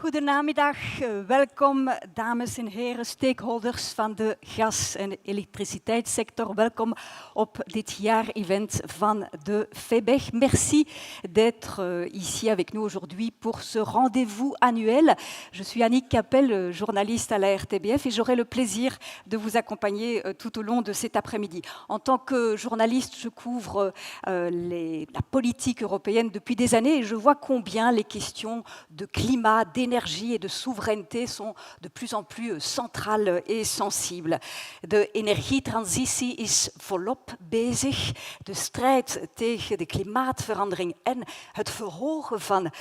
Goedenamiddag, welkom dames en heren, stakeholders van de gas- en elektriciteitssector. Welkom op dit jaar-event van de FEBEG. Merci d'être ici avec nous aujourd'hui pour ce rendez-vous annuel. Je suis Annick Capel, journaliste à la RTBF et j'aurai le plaisir de vous accompagner tout au long de cet après-midi. En tant que journaliste, je couvre la politique européenne depuis des années et je vois combien les questions de climat, d'énergie et de souveraineté sont de plus en plus centrales et sensibles. De energietransitie is volop bezig. De strijd tegen de klimaatverandering en het verhogen van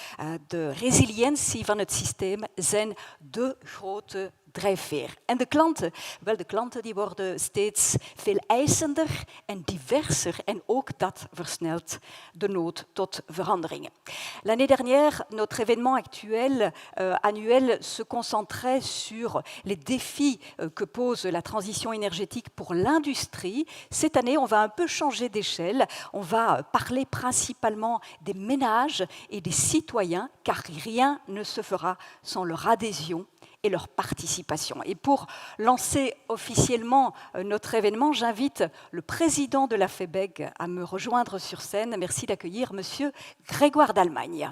de resiliëntie van het systeem zijn de grote drijfveer. En de klanten? Wel, de klanten die worden steeds veel eisender en diverser en ook dat versnelt de nood tot veranderingen. L'année dernière, notre événement annuel se concentrait sur les défis que pose la transition énergétique pour l'industrie. Cette année, on va un peu changer d'échelle. On va parler principalement des ménages et des citoyens, car rien ne se fera sans leur adhésion et leur participation. Et pour lancer officiellement notre événement, j'invite le président de la FEBEG à me rejoindre sur scène. Merci d'accueillir Monsieur Grégoire d'Allemagne.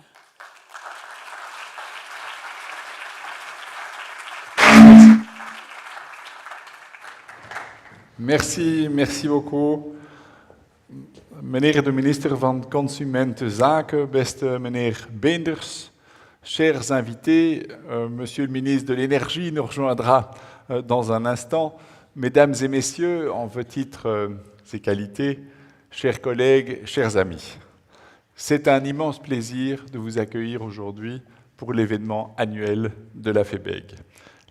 Merci beaucoup. Meneer de minister van Consumentenzaken, beste meneer Beenders, chers invités, Monsieur le ministre de l'Énergie nous rejoindra dans un instant. Mesdames et messieurs, en vos titres et qualités, chers collègues, chers amis, c'est un immense plaisir de vous accueillir aujourd'hui pour l'événement annuel de la FEBEG,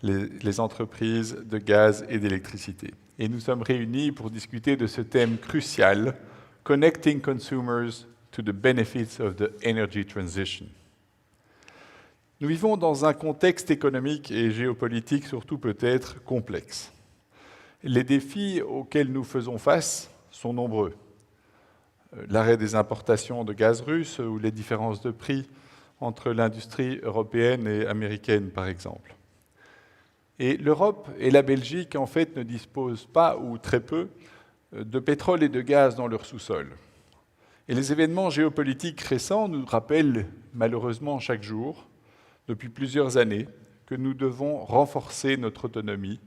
les entreprises de gaz et d'électricité. Et nous sommes réunis pour discuter de ce thème crucial, Connecting Consumers to the Benefits of the Energy Transition. Nous vivons dans un contexte économique et géopolitique surtout peut-être complexe. Les défis auxquels nous faisons face sont nombreux. L'arrêt des importations de gaz russe ou les différences de prix entre l'industrie européenne et américaine, par exemple. Et l'Europe et la Belgique, en fait, ne disposent pas, ou très peu, de pétrole et de gaz dans leur sous-sol. Et les événements géopolitiques récents nous rappellent, malheureusement chaque jour, depuis plusieurs années, que nous devons renforcer notre autonomie,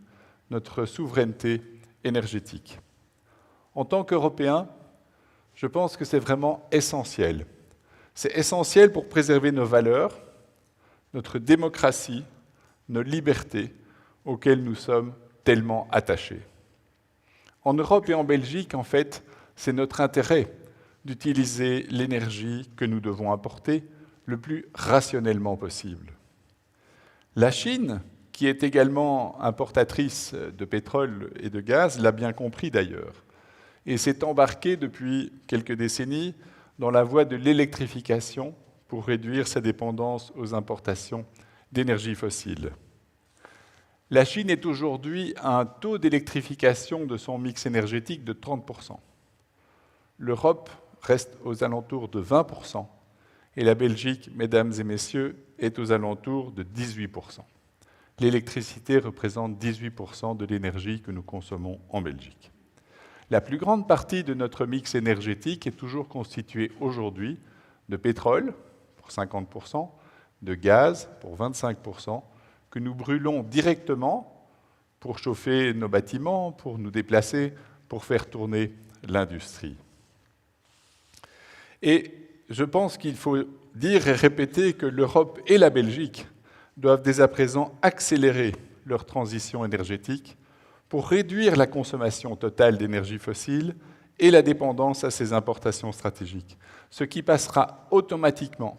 notre souveraineté énergétique. En tant qu'Européens, je pense que c'est vraiment essentiel. C'est essentiel pour préserver nos valeurs, notre démocratie, nos libertés, auxquelles nous sommes tellement attachés. En Europe et en Belgique, en fait, c'est notre intérêt d'utiliser l'énergie que nous devons apporter le plus rationnellement possible. La Chine, qui est également importatrice de pétrole et de gaz, l'a bien compris d'ailleurs, et s'est embarquée depuis quelques décennies dans la voie de l'électrification pour réduire sa dépendance aux importations d'énergie fossile. La Chine est aujourd'hui à un taux d'électrification de son mix énergétique de 30%. L'Europe reste aux alentours de 20%. Et la Belgique, mesdames et messieurs, est aux alentours de 18%. L'électricité représente 18% de l'énergie que nous consommons en Belgique. La plus grande partie de notre mix énergétique est toujours constituée aujourd'hui de pétrole, pour 50%, de gaz, pour 25%, que nous brûlons directement pour chauffer nos bâtiments, pour nous déplacer, pour faire tourner l'industrie. Et je pense qu'il faut dire et répéter que l'Europe et la Belgique doivent dès à présent accélérer leur transition énergétique pour réduire la consommation totale d'énergie fossile et la dépendance à ces importations stratégiques, ce qui passera automatiquement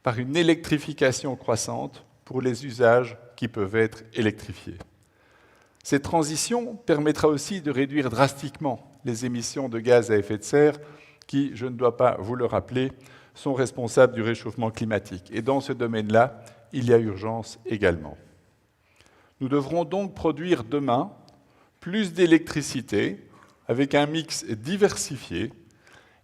par une électrification croissante pour les usages qui peuvent être électrifiés. Cette transition permettra aussi de réduire drastiquement les émissions de gaz à effet de serre qui, je ne dois pas vous le rappeler, sont responsables du réchauffement climatique. Et dans ce domaine-là, il y a urgence également. Nous devrons donc produire demain plus d'électricité avec un mix diversifié,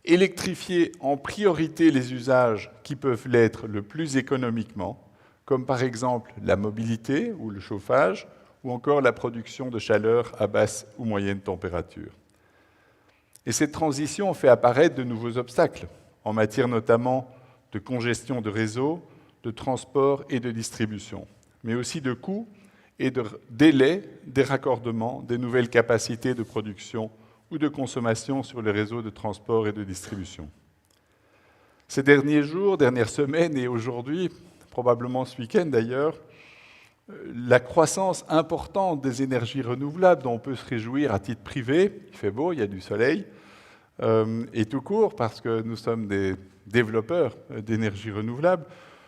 électrifier en priorité les usages qui peuvent l'être le plus économiquement, comme par exemple la mobilité ou le chauffage, ou encore la production de chaleur à basse ou moyenne température. Et cette transition fait apparaître de nouveaux obstacles, en matière notamment de congestion de réseaux, de transport et de distribution, mais aussi de coûts et de délais des raccordements des nouvelles capacités de production ou de consommation sur les réseaux de transport et de distribution. Ces derniers jours, dernières semaines et aujourd'hui, probablement ce week-end d'ailleurs, la croissance importante des énergies renouvelables dont on peut se réjouir à titre privé, il fait beau, il y a du soleil, et tout court parce que nous sommes des développeurs d'énergie renouvelable,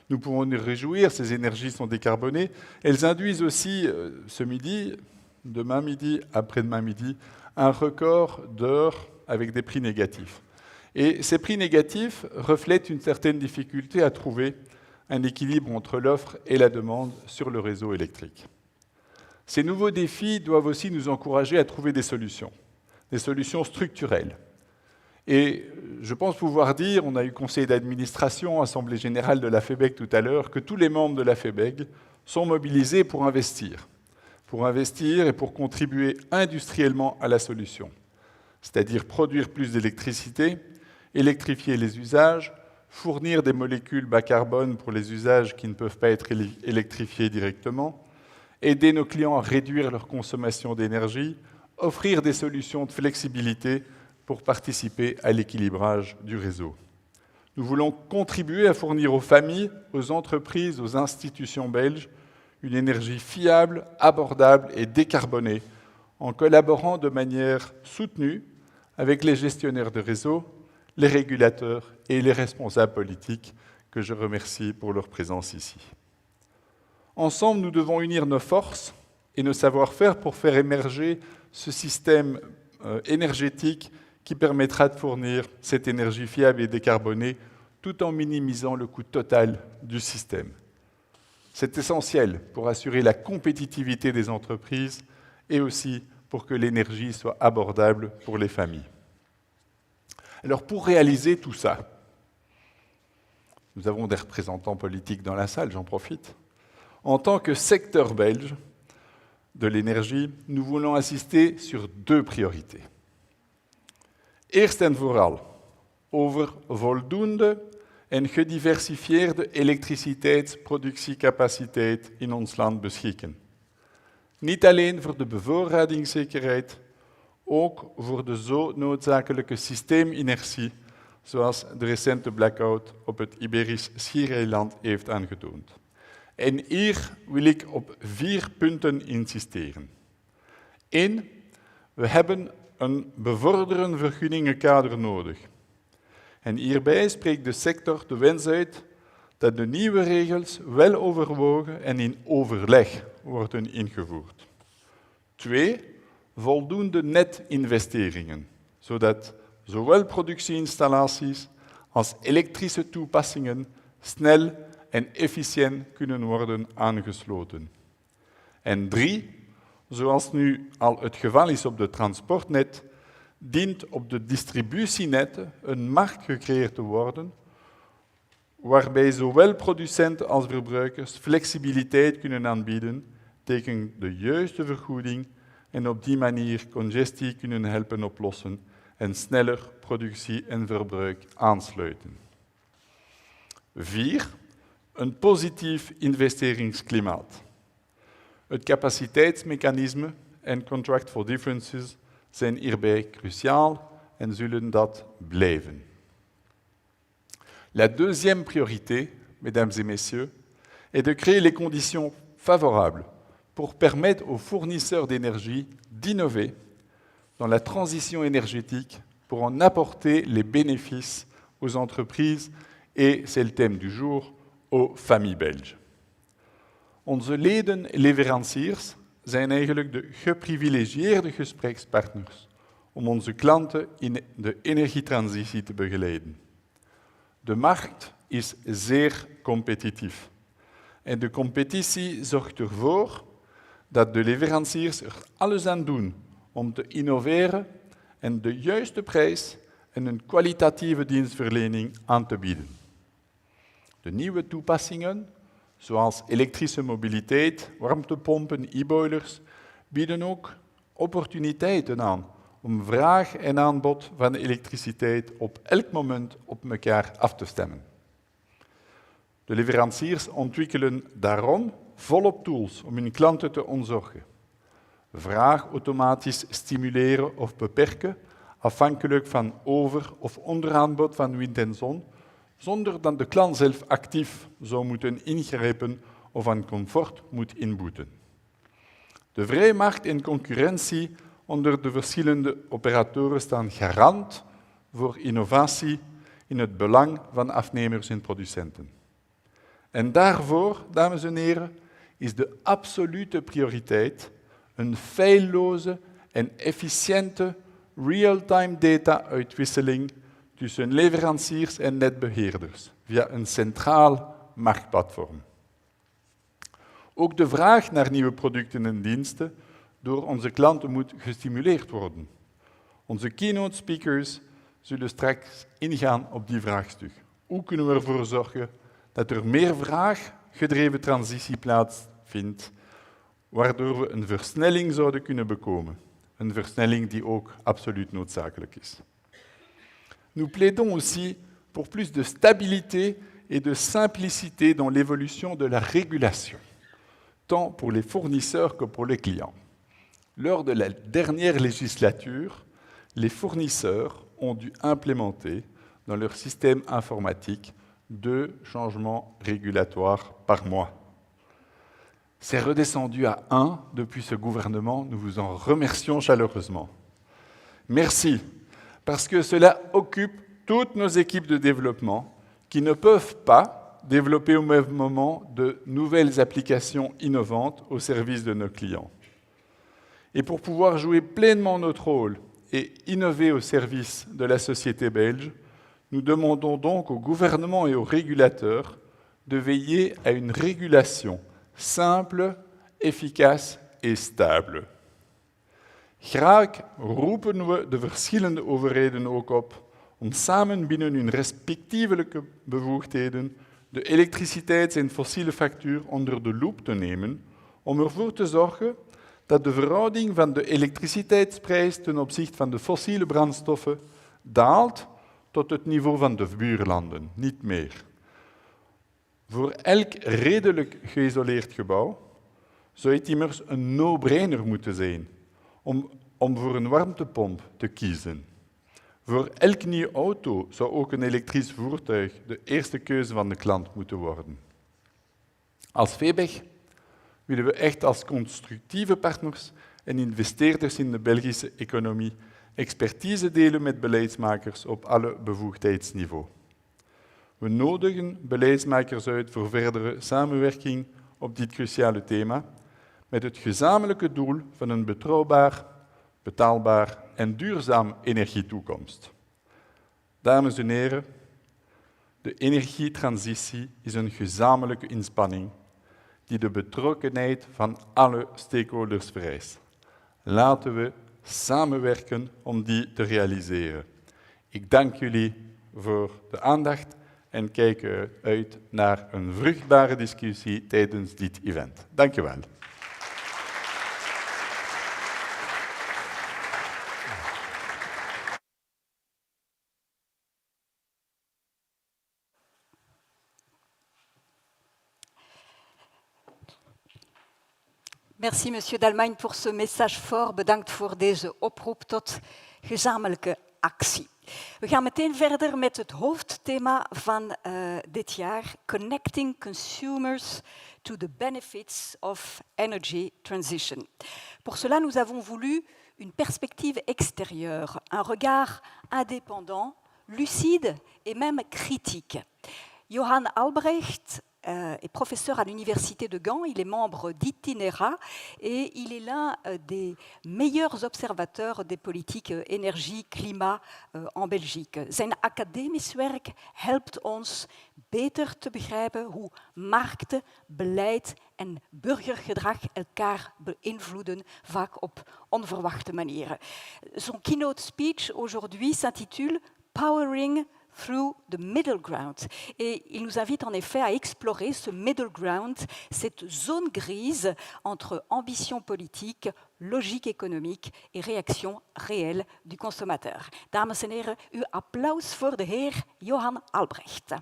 nous pouvons nous réjouir, ces énergies sont décarbonées. Elles induisent aussi ce midi, demain midi, après-demain midi, un record d'heures avec des prix négatifs. Et ces prix négatifs reflètent une certaine difficulté à trouver un équilibre entre l'offre et la demande sur le réseau électrique. Ces nouveaux défis doivent aussi nous encourager à trouver des solutions structurelles. Et je pense pouvoir dire, on a eu conseil d'administration, assemblée générale de la FEBEG tout à l'heure, que tous les membres de la FEBEG sont mobilisés pour investir et pour contribuer industriellement à la solution, c'est-à-dire produire plus d'électricité, électrifier les usages, fournir des molécules bas carbone pour les usages qui ne peuvent pas être électrifiés directement, aider nos clients à réduire leur consommation d'énergie, offrir des solutions de flexibilité pour participer à l'équilibrage du réseau. Nous voulons contribuer à fournir aux familles, aux entreprises, aux institutions belges une énergie fiable, abordable et décarbonée en collaborant de manière soutenue avec les gestionnaires de réseau, les régulateurs et les responsables politiques que je remercie pour leur présence ici. Ensemble, nous devons unir nos forces et nos savoir-faire pour faire émerger ce système énergétique qui permettra de fournir cette énergie fiable et décarbonée tout en minimisant le coût total du système. C'est essentiel pour assurer la compétitivité des entreprises et aussi pour que l'énergie soit abordable pour les familles. Alors pour réaliser tout ça, nous avons des représentants politiques dans la salle, j'en profite. En tant que secteur belge de l'énergie, nous voulons insister sur deux priorités. Eerst en vooral over voldoende en gediversifieerde elektriciteitsproductiecapaciteit in ons land beschikken. Niet alleen voor de bevoorradingszekerheid, ook voor de zo noodzakelijke systeeminertie, zoals de recente blackout op het Iberisch Schiereiland heeft aangetoond. En hier wil ik op 4 punten insisteren. 1. We hebben een bevorderend vergunningenkader nodig. En hierbij spreekt de sector de wens uit dat de nieuwe regels wel overwogen en in overleg worden ingevoerd. 2. Voldoende netinvesteringen, zodat zowel productieinstallaties als elektrische toepassingen snel en efficiënt kunnen worden aangesloten. En 3. Zoals nu al het geval is op de transportnet, dient op de distributienetten een markt gecreëerd te worden waarbij zowel producenten als verbruikers flexibiliteit kunnen aanbieden tegen de juiste vergoeding en op die manier congestie kunnen helpen oplossen en sneller productie en verbruik aansluiten. 4. Een positief investeringsklimaat. Het capaciteitsmechanisme en Contract for Differences zijn hierbij cruciaal en zullen dat blijven. La deuxième priorité, mesdames et messieurs, est de créer les conditions favorables pour permettre aux fournisseurs d'énergie d'innover dans la transition énergétique pour en apporter les bénéfices aux entreprises et, c'est le thème du jour, aux familles belges. Onze leden leveranciers zijn eigenlijk de geprivilegieerde gesprekspartners om onze klanten in de energietransitie te begeleiden. De markt is zeer competitief en de competitie zorgt ervoor dat de leveranciers er alles aan doen om te innoveren en de juiste prijs en een kwalitatieve dienstverlening aan te bieden. De nieuwe toepassingen zoals elektrische mobiliteit, warmtepompen, e-boilers, bieden ook opportuniteiten aan om vraag en aanbod van elektriciteit op elk moment op elkaar af te stemmen. De leveranciers ontwikkelen daarom volop tools om hun klanten te ontzorgen. Vraag automatisch stimuleren of beperken, afhankelijk van over- of onderaanbod van wind en zon, zonder dat de klant zelf actief zou moeten ingrijpen of aan comfort moet inboeten. De vrije markt en concurrentie onder de verschillende operatoren staan garant voor innovatie in het belang van afnemers en producenten. En daarvoor, dames en heren, is de absolute prioriteit een feilloze en efficiënte real-time data-uitwisseling tussen leveranciers en netbeheerders via een centraal marktplatform. Ook de vraag naar nieuwe producten en diensten door onze klanten moet gestimuleerd worden. Onze keynote speakers zullen straks ingaan op die vraagstuk. Hoe kunnen we ervoor zorgen dat er meer vraaggedreven transitie plaatsvindt, waardoor we een versnelling zouden kunnen bekomen. Een versnelling die ook absoluut noodzakelijk is. Nous plaidons aussi pour plus de stabilité et de simplicité dans l'évolution de la régulation, tant pour les fournisseurs que pour les clients. Lors de la dernière législature, les fournisseurs ont dû implémenter dans leur système informatique 2 changements régulatoires par mois. C'est redescendu à 1 depuis ce gouvernement. Nous vous en remercions chaleureusement. Merci, parce que cela occupe toutes nos équipes de développement qui ne peuvent pas développer au même moment de nouvelles applications innovantes au service de nos clients. Et pour pouvoir jouer pleinement notre rôle et innover au service de la société belge, nous demandons donc au gouvernement et aux régulateurs de veiller à une régulation simple, efficace en stable. Graag roepen we de verschillende overheden ook op om samen binnen hun respectievelijke bevoegdheden de elektriciteits- en fossiele factuur onder de loep te nemen om ervoor te zorgen dat de verhouding van de elektriciteitsprijs ten opzichte van de fossiele brandstoffen daalt tot het niveau van de buurlanden, niet meer. Voor elk redelijk geïsoleerd gebouw zou het immers een no-brainer moeten zijn om voor een warmtepomp te kiezen. Voor elke nieuwe auto zou ook een elektrisch voertuig de eerste keuze van de klant moeten worden. Als FEBEG willen we echt als constructieve partners en investeerders in de Belgische economie expertise delen met beleidsmakers op alle bevoegdheidsniveaus. We nodigen beleidsmakers uit voor verdere samenwerking op dit cruciale thema, met het gezamenlijke doel van een betrouwbaar, betaalbaar en duurzaam energietoekomst. Dames en heren, de energietransitie is een gezamenlijke inspanning die de betrokkenheid van alle stakeholders vereist. Laten we samenwerken om die te realiseren. Ik dank jullie voor de aandacht en kijk uit naar een vruchtbare discussie tijdens dit event. Dank je wel. Merci, monsieur d'Allemagne, pour ce message fort. Bedankt voor deze oproep tot gezamenlijke actie. We gaan meteen verder met het hoofdthema van dit jaar, Connecting Consumers to the Benefits of Energy Transition. Pour cela, nous avons voulu une perspective extérieure, un regard indépendant, lucide et même critique. Johan Albrecht est professeur à l'Université de Gand, il est membre d'Itinera et il est l'un des meilleurs observateurs des politiques énergie-klimaat en Belgique. Zijn academisch werk helpt ons beter te begrijpen hoe markten, beleid en burgergedrag elkaar beïnvloeden, vaak op onverwachte manieren. Son keynote speech aujourd'hui s'intitule Powering through the middle ground. Et il nous invite en effet à explorer ce middle ground, cette zone grise entre ambition politique, logique économique et réaction réelle du consommateur. Dames en heren, uw applaus voor de heer Johan Albrecht.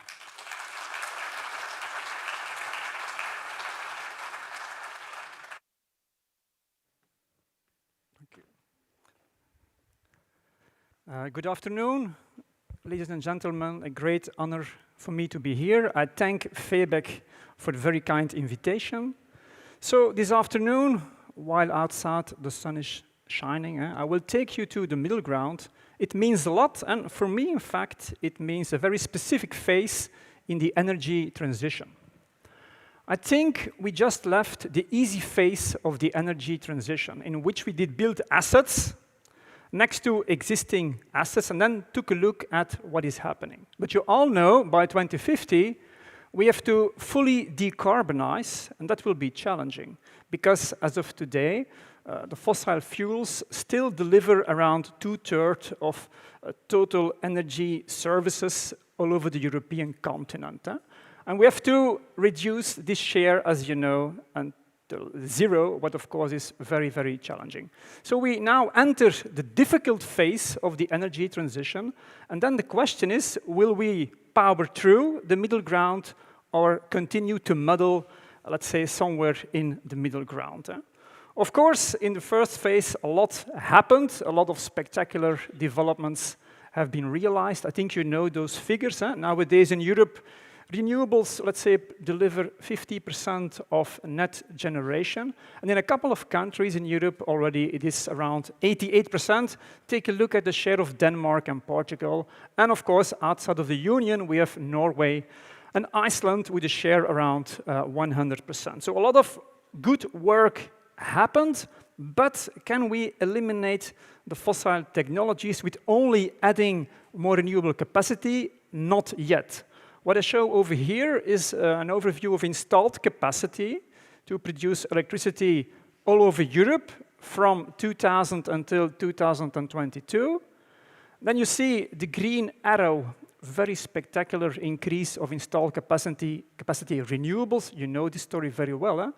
Good afternoon, ladies and gentlemen. A great honor for me to be here. I thank FEBEG for the very kind invitation. So this afternoon, while outside the sun is shining, I will take you to the middle ground. It means a lot, and for me, in fact, it means a very specific phase in the energy transition. I think we just left the easy phase of the energy transition, in which we did build assets next to existing assets, and then took a look at what is happening. But you all know, by 2050, we have to fully decarbonize, and that will be challenging, because as of today, the fossil fuels still deliver around 2/3 of total energy services all over the European continent. And we have to reduce this share, as you know, until zero, what of course is very, very challenging. So we now enter the difficult phase of the energy transition, and then the question is, will we power through the middle ground or continue to muddle, let's say, somewhere in the middle ground? Of course, in the first phase, a lot happened, a lot of spectacular developments have been realized. I think you know those figures. Nowadays in Europe, renewables, let's say, deliver 50% of net generation. And in a couple of countries in Europe already, it is around 88%. Take a look at the share of Denmark and Portugal. And of course, outside of the Union, we have Norway and Iceland with a share around 100%. So a lot of good work happened, but can we eliminate the fossil technologies with only adding more renewable capacity? Not yet. What I show over here is an overview of installed capacity to produce electricity all over Europe from 2000 until 2022. Then you see the green arrow, very spectacular increase of installed capacity renewables. You know this story very well.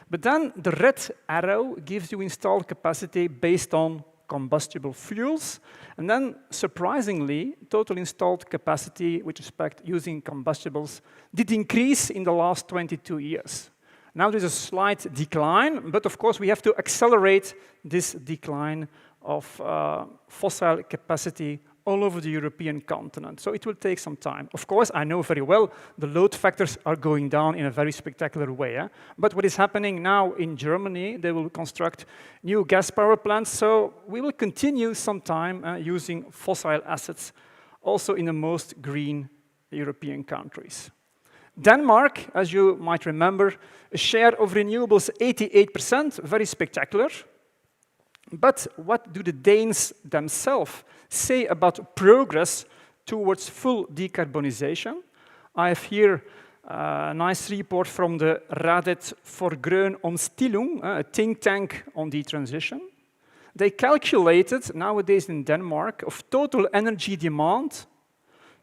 But then the red arrow gives you installed capacity based on combustible fuels. And then, surprisingly, total installed capacity with respect using combustibles did increase in the last 22 years. Now there's a slight decline, but of course we have to accelerate this decline of fossil capacity all over the European continent. So it will take some time. Of course, I know very well the load factors are going down in a very spectacular way. But what is happening now in Germany, they will construct new gas power plants, so we will continue some time using fossil assets also in the most green European countries. Denmark, as you might remember, a share of renewables 88%, very spectacular. But what do the Danes themselves say about progress towards full decarbonization? I have here a nice report from the Radet for Grøn Omstilling, a think tank on the transition. They calculated, nowadays in Denmark, of total energy demand,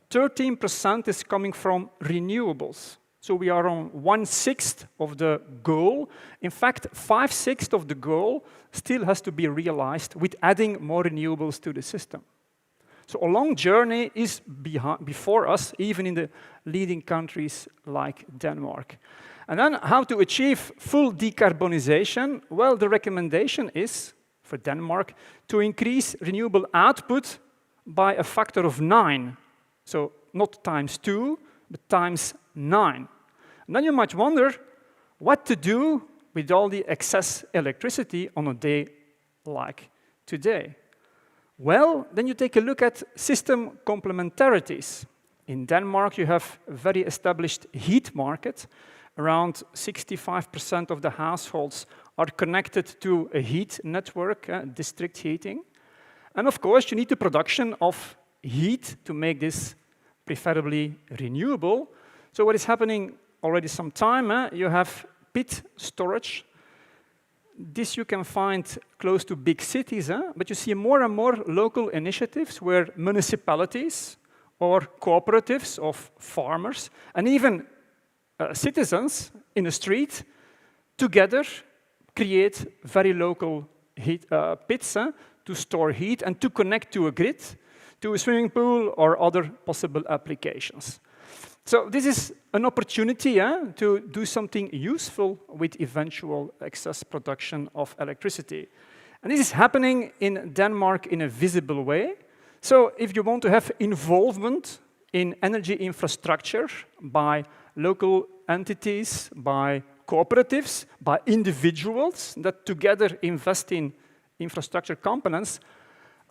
13% is coming from renewables. So we are on 1/6 of the goal. In fact, 5/6 of the goal still has to be realized with adding more renewables to the system. So a long journey is before us, even in the leading countries like Denmark. And then how to achieve full decarbonization? Well, the recommendation is, for Denmark, to increase renewable output by a factor of 9. So not times 2, but times 9. And then you might wonder what to do with all the excess electricity on a day like today. Well, then you take a look at system complementarities. In Denmark, you have a very established heat market. Around 65% of the households are connected to a heat network, district heating. And of course, you need the production of heat to make this preferably renewable. So what is happening already some time, you have pit storage. This you can find close to big cities, but you see more and more local initiatives where municipalities or cooperatives of farmers, and even citizens in the street together create very local heat, pits to store heat and to connect to a grid, to a swimming pool or other possible applications. So this is an opportunity to do something useful with eventual excess production of electricity. And this is happening in Denmark in a visible way. So if you want to have involvement in energy infrastructure by local entities, by cooperatives, by individuals that together invest in infrastructure components,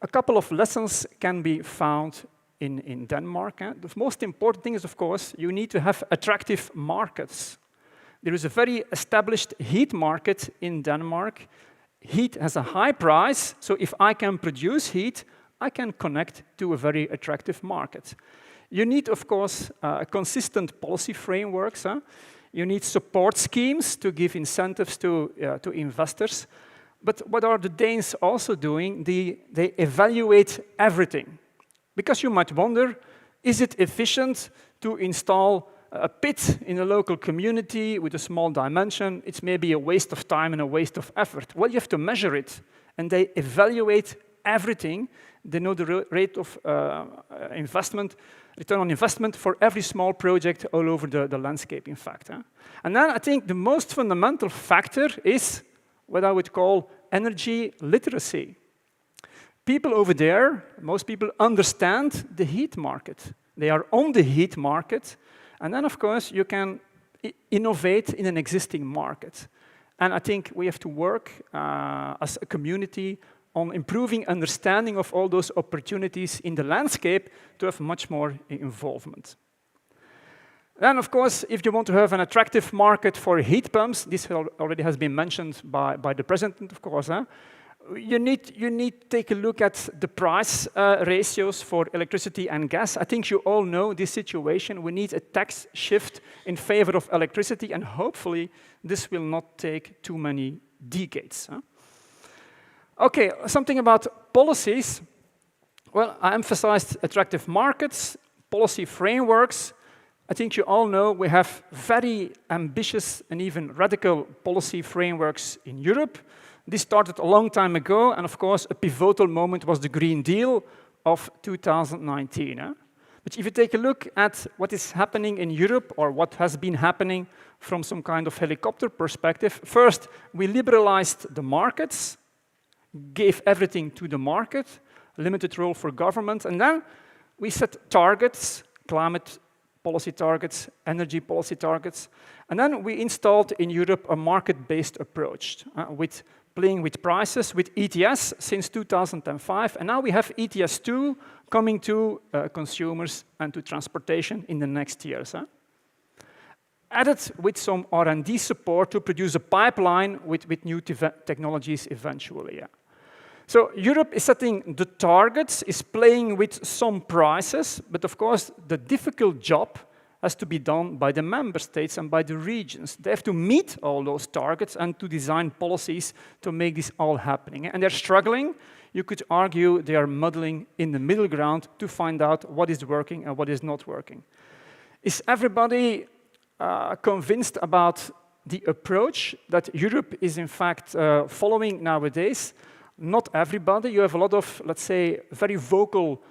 a couple of lessons can be found in Denmark. The most important thing is, of course, you need to have attractive markets. There is a very established heat market in Denmark. Heat has a high price, so if I can produce heat, I can connect to a very attractive market. You need, of course, consistent policy frameworks. You need support schemes to give incentives to investors. But what are the Danes also doing? They evaluate everything. Because you might wonder, is it efficient to install a pit in a local community with a small dimension? It's maybe a waste of time and a waste of effort. Well, you have to measure it. And they evaluate everything. They know the rate of investment, return on investment for every small project all over the landscape, in fact. And then I think the most fundamental factor is what I would call energy literacy. People over there, most people understand the heat market. They are on the heat market. And then, of course, you can innovate in an existing market. And I think we have to work as a community on improving understanding of all those opportunities in the landscape to have much more involvement. Then, of course, if you want to have an attractive market for heat pumps, this already has been mentioned by the president, of course, you need to take a look at the price ratios for electricity and gas. I think you all know this situation. We need a tax shift in favor of electricity, and hopefully this will not take too many decades. Okay, something about policies. Well, I emphasized attractive markets, policy frameworks. I think you all know we have very ambitious and even radical policy frameworks in Europe. This started a long time ago, and of course, a pivotal moment was the Green Deal of 2019. But if you take a look at what is happening in Europe, or what has been happening from some kind of helicopter perspective, first, we liberalized the markets, gave everything to the market, limited role for government, and then we set targets, climate policy targets, energy policy targets, and then we installed in Europe a market-based approach with playing with prices, with ETS since 2005, and now we have ETS2 coming to consumers and to transportation in the next years. Added with some R&D support to produce a pipeline with new technologies eventually. So Europe is setting the targets, is playing with some prices, but of course the difficult job has to be done by the member states and by the regions. They have to meet all those targets and to design policies to make this all happening. And they're struggling. You could argue they are muddling in the middle ground to find out what is working and what is not working. Is everybody convinced about the approach that Europe is in fact following nowadays? Not everybody. You have a lot of, let's say, very vocal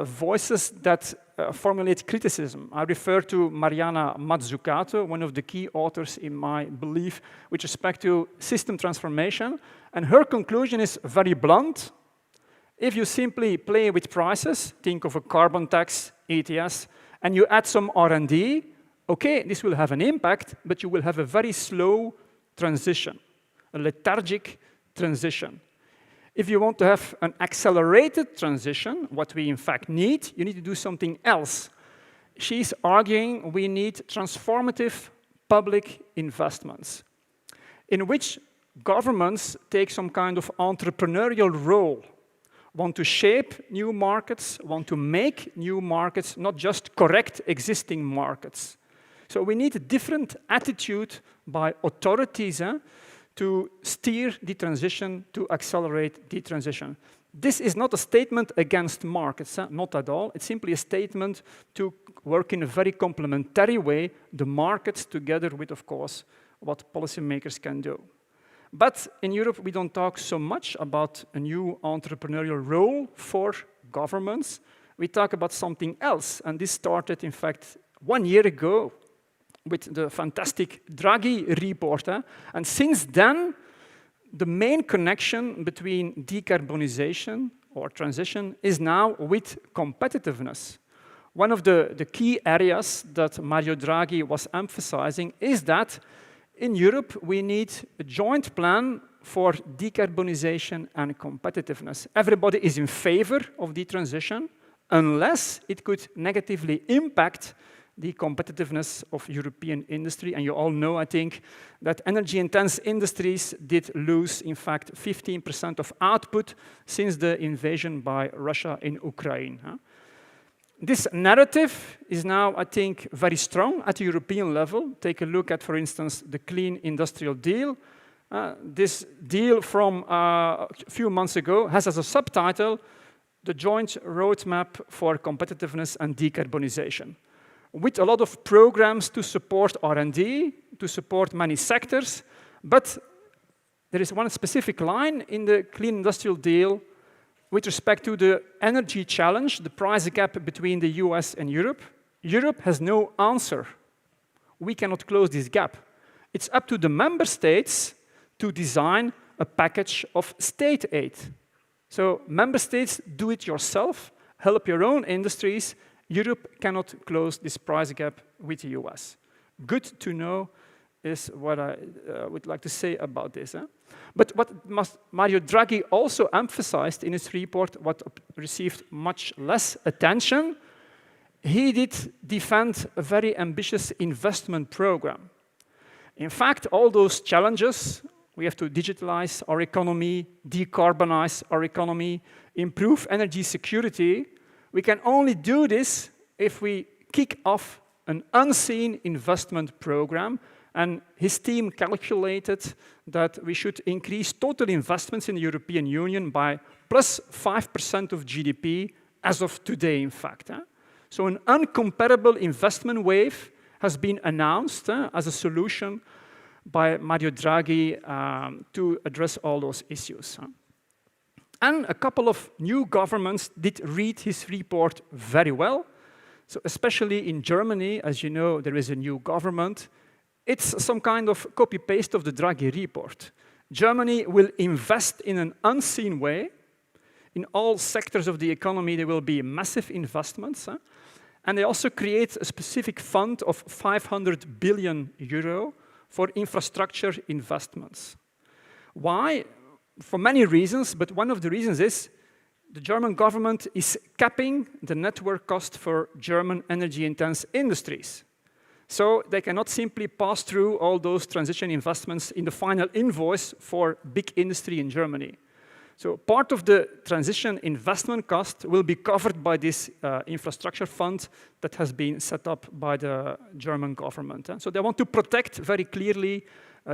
voices that formulate criticism. I refer to Mariana Mazzucato, one of the key authors in my belief with respect to system transformation, and her conclusion is very blunt. If you simply play with prices, think of a carbon tax, ETS, and you add some R&D, okay, this will have an impact, but you will have a very slow transition, a lethargic transition. If you want to have an accelerated transition, what we in fact need, you need to do something else. She's arguing we need transformative public investments, in which governments take some kind of entrepreneurial role, want to shape new markets, want to make new markets, not just correct existing markets. So we need a different attitude by authorities to steer the transition, to accelerate the transition. This is not a statement against markets, not at all. It's simply a statement to work in a very complementary way, the markets together with, of course, what policymakers can do. But in Europe, we don't talk so much about a new entrepreneurial role for governments. We talk about something else, and this started, in fact, 1 year ago with the fantastic Draghi report. And since then, the main connection between decarbonization or transition is now with competitiveness. One of the key areas that Mario Draghi was emphasizing is that in Europe, we need a joint plan for decarbonization and competitiveness. Everybody is in favor of the transition unless it could negatively impact the competitiveness of European industry. And you all know, I think, that energy-intense industries did lose, in fact, 15% of output since the invasion by Russia in Ukraine. This narrative is now, I think, very strong at the European level. Take a look at, for instance, the Clean Industrial Deal. This deal from a few months ago has as a subtitle, the Joint Roadmap for Competitiveness and Decarbonization, with a lot of programs to support R&D, to support many sectors, but there is one specific line in the Clean Industrial Deal with respect to the energy challenge, the price gap between the US and Europe. Europe has no answer. We cannot close this gap. It's up to the member states to design a package of state aid. So member states, do it yourself, help your own industries. Europe cannot close this price gap with the US. Good to know is what I would like to say about this. But what Mario Draghi also emphasized in his report, what received much less attention, he did defend a very ambitious investment program. In fact, all those challenges, we have to digitalize our economy, decarbonize our economy, improve energy security. We can only do this if we kick off an unseen investment program. And his team calculated that we should increase total investments in the European Union by plus 5% of GDP as of today, in fact. So an uncomparable investment wave has been announced as a solution by Mario Draghi to address all those issues. And a couple of new governments did read his report very well. So especially in Germany, as you know, there is a new government. It's some kind of copy-paste of the Draghi report. Germany will invest in an unseen way. In all sectors of the economy, there will be massive investments. And they also create a specific fund of 500 billion euro for infrastructure investments. Why? For many reasons, but one of the reasons is the German government is capping the network cost for German energy-intense industries. So they cannot simply pass through all those transition investments in the final invoice for big industry in Germany. So part of the transition investment cost will be covered by this infrastructure fund that has been set up by the German government. So they want to protect very clearly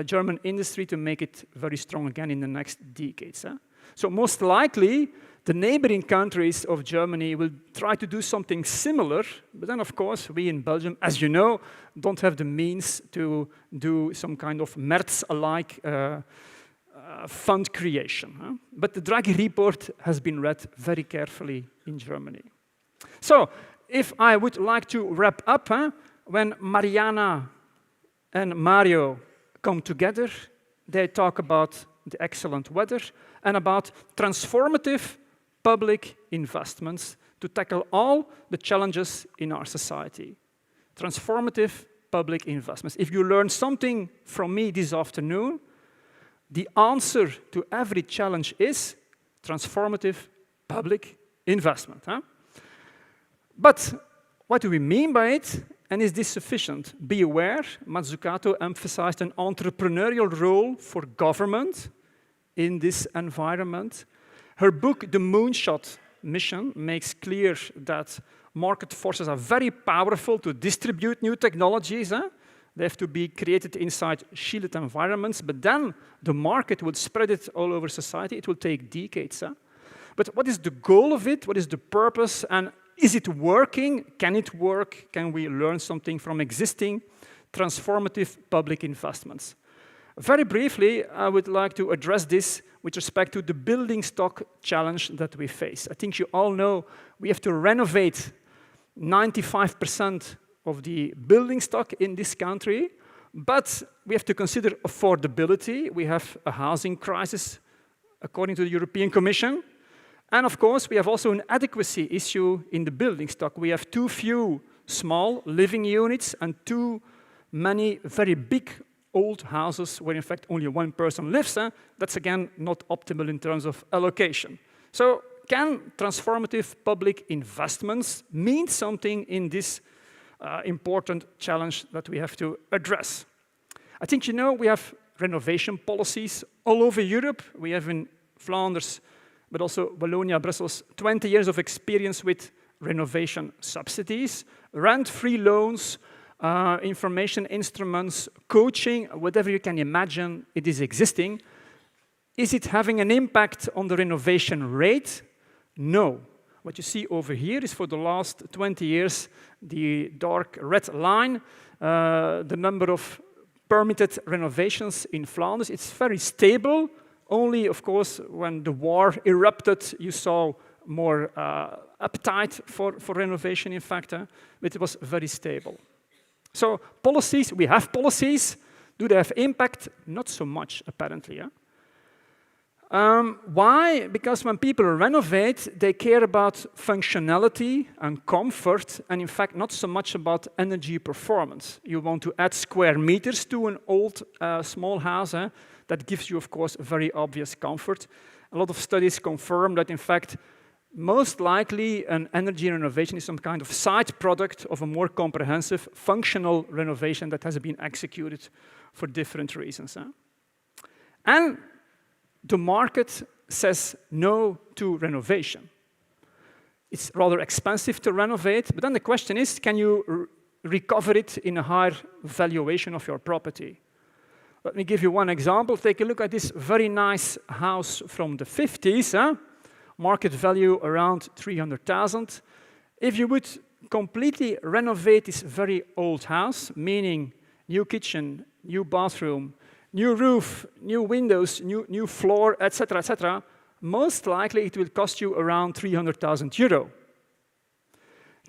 German industry to make it very strong again in the next decades. So most likely, the neighboring countries of Germany will try to do something similar, but then of course, we in Belgium, as you know, don't have the means to do some kind of Merz-alike fund creation. But the Draghi report has been read very carefully in Germany. So, if I would like to wrap up, when Mariana and Mario come together, they talk about the excellent weather and about transformative public investments to tackle all the challenges in our society. Transformative public investments. If you learn something from me this afternoon, the answer to every challenge is transformative public investment. But what do we mean by it? And is this sufficient? Be aware, Mazzucato emphasized an entrepreneurial role for government in this environment. Her book, The Moonshot Mission, makes clear that market forces are very powerful to distribute new technologies. They have to be created inside shielded environments, but then the market will spread it all over society. It will take decades. But what is the goal of it? What is the purpose? And is it working? Can it work? Can we learn something from existing transformative public investments? Very briefly, I would like to address this with respect to the building stock challenge that we face. I think you all know we have to renovate 95% of the building stock in this country, but we have to consider affordability. We have a housing crisis, according to the European Commission. And of course, we have also an adequacy issue in the building stock. We have too few small living units and too many very big old houses where in fact only one person lives. That's again not optimal in terms of allocation. So can transformative public investments mean something in this important challenge that we have to address? I think you know we have renovation policies all over Europe. We have in Flanders, but also Wallonia, Brussels, 20 years of experience with renovation subsidies, rent-free loans, information instruments, coaching, whatever you can imagine, it is existing. Is it having an impact on the renovation rate? No. What you see over here is for the last 20 years, the dark red line, the number of permitted renovations in Flanders. It's very stable. Only, of course, when the war erupted, you saw more appetite for renovation, in fact, but it was very stable. So policies, we have policies. Do they have impact? Not so much, apparently. Why? Because when people renovate, they care about functionality and comfort, and in fact, not so much about energy performance. You want to add square meters to an old, small house. That gives you, of course, very obvious comfort. A lot of studies confirm that, in fact, most likely an energy renovation is some kind of side product of a more comprehensive functional renovation that has been executed for different reasons. And the market says no to renovation. It's rather expensive to renovate, but then the question is, can you recover it in a higher valuation of your property? Let me give you one example. Take a look at this very nice house from the 50s. Market value around 300,000. If you would completely renovate this very old house, meaning new kitchen, new bathroom, new roof, new windows, new floor, etc., most likely it will cost you around 300,000 euro.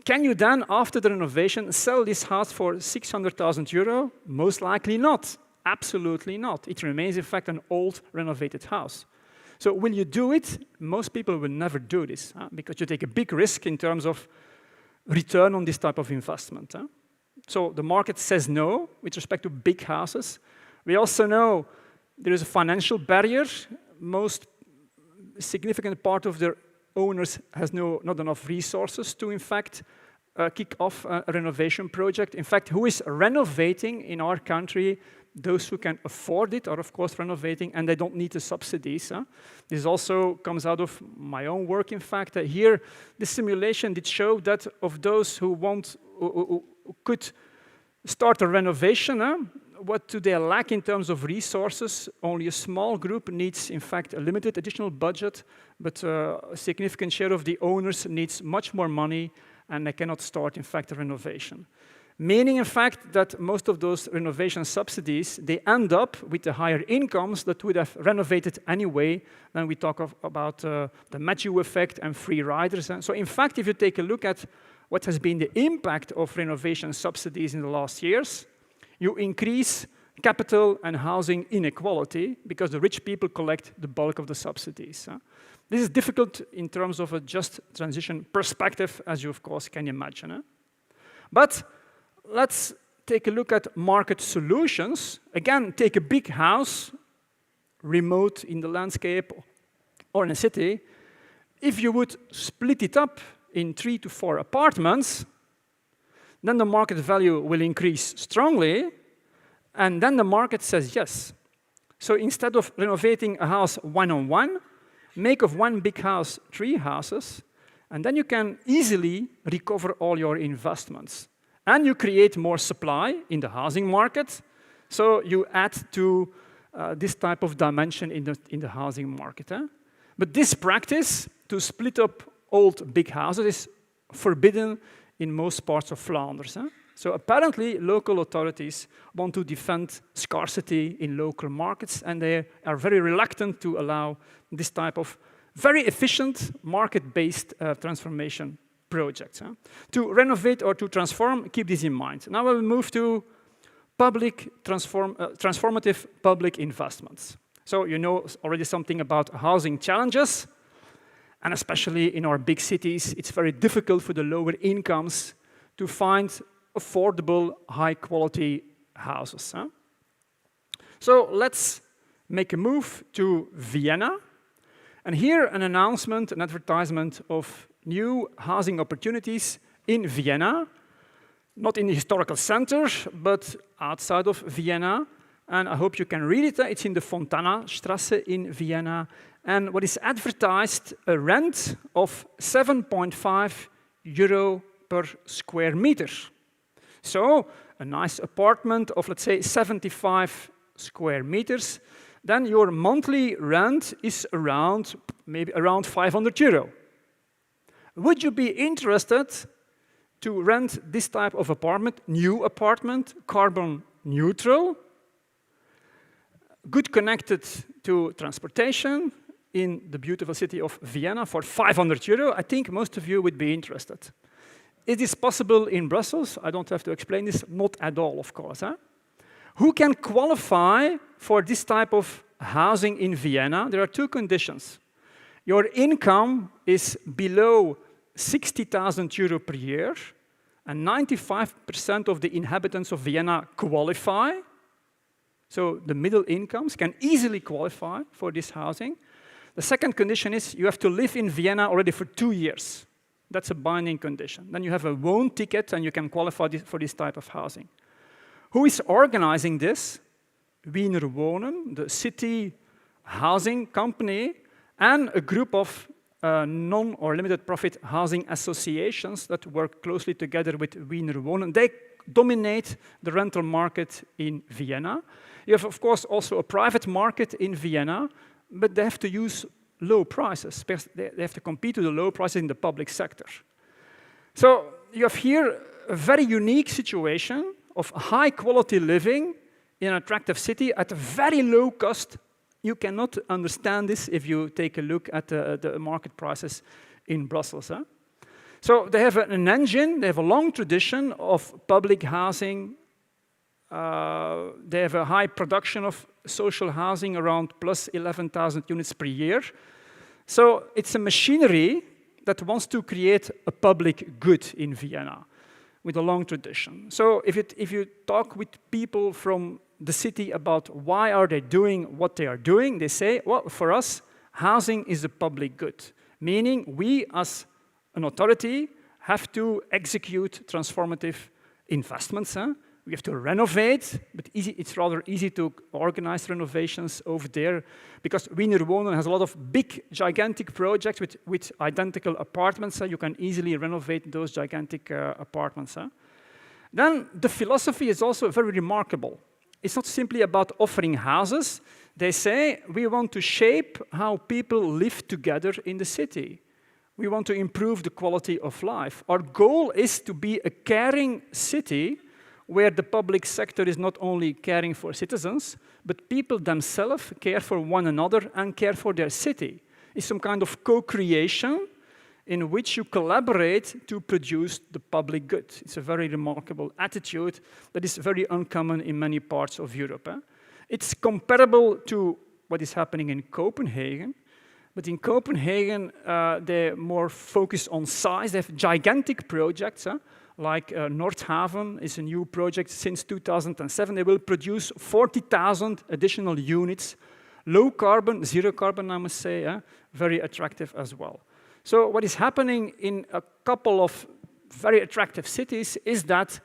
Can you then, after the renovation, sell this house for 600,000 euro? Most likely not. Absolutely not. It remains, in fact, an old renovated house. So will you do it? Most people will never do this because you take a big risk in terms of return on this type of investment. So the market says no with respect to big houses. We also know there is a financial barrier. Most significant part of their owners has not enough resources to, in fact, kick off a renovation project. In fact, who is renovating in our country? Those who can afford it are, of course, renovating, and they don't need the subsidies. This also comes out of my own work, in fact. Here, the simulation did show that of those who could start a renovation, what do they lack in terms of resources? Only a small group needs, in fact, a limited additional budget, but a significant share of the owners needs much more money, and they cannot start, in fact, a renovation. Meaning, in fact, that most of those renovation subsidies, they end up with the higher incomes that would have renovated anyway. Then we talk about the Matthew effect and free riders. So in fact, if you take a look at what has been the impact of renovation subsidies in the last years, you increase capital and housing inequality because the rich people collect the bulk of the subsidies. This is difficult in terms of a just transition perspective, as you, of course, can imagine. But let's take a look at market solutions. Again, take a big house, remote in the landscape or in a city. If you would split it up in 3 to 4 apartments, then the market value will increase strongly, and then the market says yes. So instead of renovating a house one-on-one, make of one big house 3 houses, and then you can easily recover all your investments. And you create more supply in the housing market, so you add to this type of dimension in the housing market. But this practice, to split up old big houses, is forbidden in most parts of Flanders. So apparently, local authorities want to defend scarcity in local markets, and they are very reluctant to allow this type of very efficient market-based transformation projects. To renovate or to transform, keep this in mind. Now we will move to transformative public investments. So you know already something about housing challenges, and especially in our big cities, it's very difficult for the lower incomes to find affordable, high-quality houses. So let's make a move to Vienna. And here an announcement, an advertisement of new housing opportunities in Vienna, not in the historical center, but outside of Vienna. And I hope you can read it. It's in the Fontana-Strasse in Vienna. And what is advertised, a rent of 7.5 euro per square meter. So a nice apartment of, let's say, 75 square meters, then your monthly rent is maybe around 500 euro. Would you be interested to rent this type of apartment, new apartment, carbon neutral, good connected to transportation in the beautiful city of Vienna for 500 euro? I think most of you would be interested. Is this possible in Brussels? I don't have to explain this, not at all, of course. Who can qualify for this type of housing in Vienna? There are two conditions. Your income is below 60,000 euro per year, and 95% of the inhabitants of Vienna qualify. So the middle incomes can easily qualify for this housing. The second condition is you have to live in Vienna already for 2 years. That's a binding condition. Then you have a Wohn ticket and you can qualify for this type of housing. Who is organizing this? Wiener Wohnen, the city housing company, and a group of non- or limited profit housing associations that work closely together with Wiener Wohnen. They dominate the rental market in Vienna. You have, of course, also a private market in Vienna, but they have to use low prices. They have to compete with the low prices in the public sector. So you have here a very unique situation of high-quality living in an attractive city at a very low cost. You cannot understand this if you take a look at the market prices in Brussels. So they have an engine, they have a long tradition of public housing. They have a high production of social housing, around plus 11,000 units per year. So it's a machinery that wants to create a public good in Vienna with a long tradition. So if you talk with people from the city about why are they doing what they are doing, they say, well, for us, housing is a public good, meaning we as an authority have to execute transformative investments. We have to renovate, but it's rather easy to organize renovations over there because Wiener Wohnen has a lot of big, gigantic projects with identical apartments. You can easily renovate those gigantic apartments. Then the philosophy is also very remarkable. It's not simply about offering houses. They say, we want to shape how people live together in the city. We want to improve the quality of life. Our goal is to be a caring city where the public sector is not only caring for citizens, but people themselves care for one another and care for their city. It's some kind of co-creation in which you collaborate to produce the public good. It's a very remarkable attitude that is very uncommon in many parts of Europe. It's comparable to what is happening in Copenhagen, but in Copenhagen, they're more focused on size. They have gigantic projects, like Nordhaven is a new project since 2007. They will produce 40,000 additional units, low carbon, zero carbon, I must say, very attractive as well. So what is happening in a couple of very attractive cities is that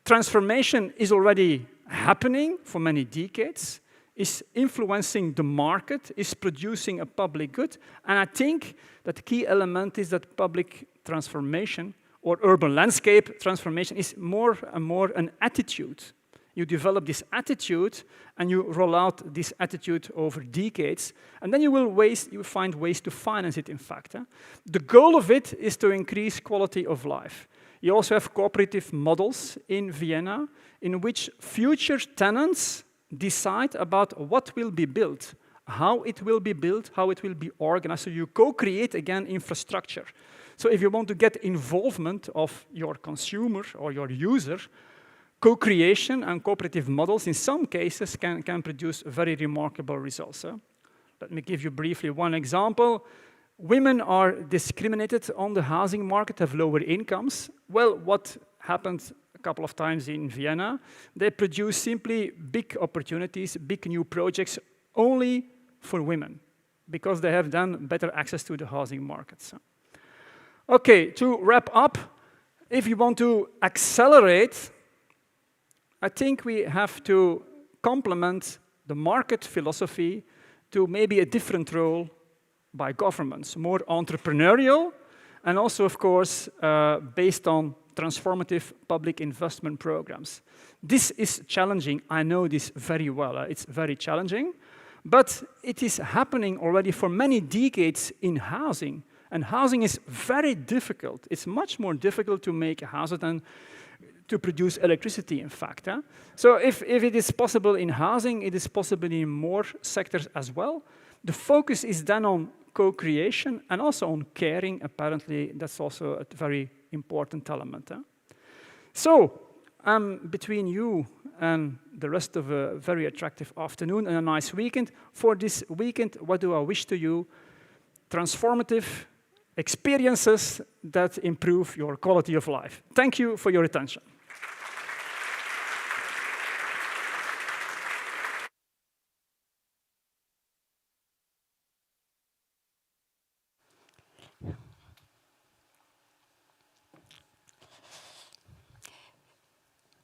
transformation is already happening for many decades, is influencing the market, is producing a public good, and I think that the key element is that public transformation or urban landscape transformation is more and more an attitude. you develop this attitude, and you roll out this attitude over decades, and then you will find ways to finance it, in fact. The goal of it is to increase quality of life. You also have cooperative models in Vienna in which future tenants decide about what will be built, how it will be built, how it will be organized. So you co-create, again, infrastructure. So if you want to get involvement of your consumer or your user, co-creation and cooperative models in some cases can produce very remarkable results. Let me give you briefly one example. Women are discriminated on the housing market, have lower incomes. Well, what happened a couple of times in Vienna? They produce simply big opportunities, big new projects only for women, because they have then better access to the housing markets. Okay, to wrap up, if you want to accelerate, I think we have to complement the market philosophy to maybe a different role by governments, more entrepreneurial, and also, of course, based on transformative public investment programs. This is challenging. I know this very well. It's very challenging, but it is happening already for many decades in housing, and housing is very difficult. It's much more difficult to make a house than to produce electricity, in fact. So if it is possible in housing, it is possible in more sectors as well. The focus is then on co-creation and also on caring. Apparently, that's also a very important element. So I'm between you and the rest of a very attractive afternoon and a nice weekend. For this weekend, what do I wish to you? Transformative experiences that improve your quality of life. Thank you for your attention.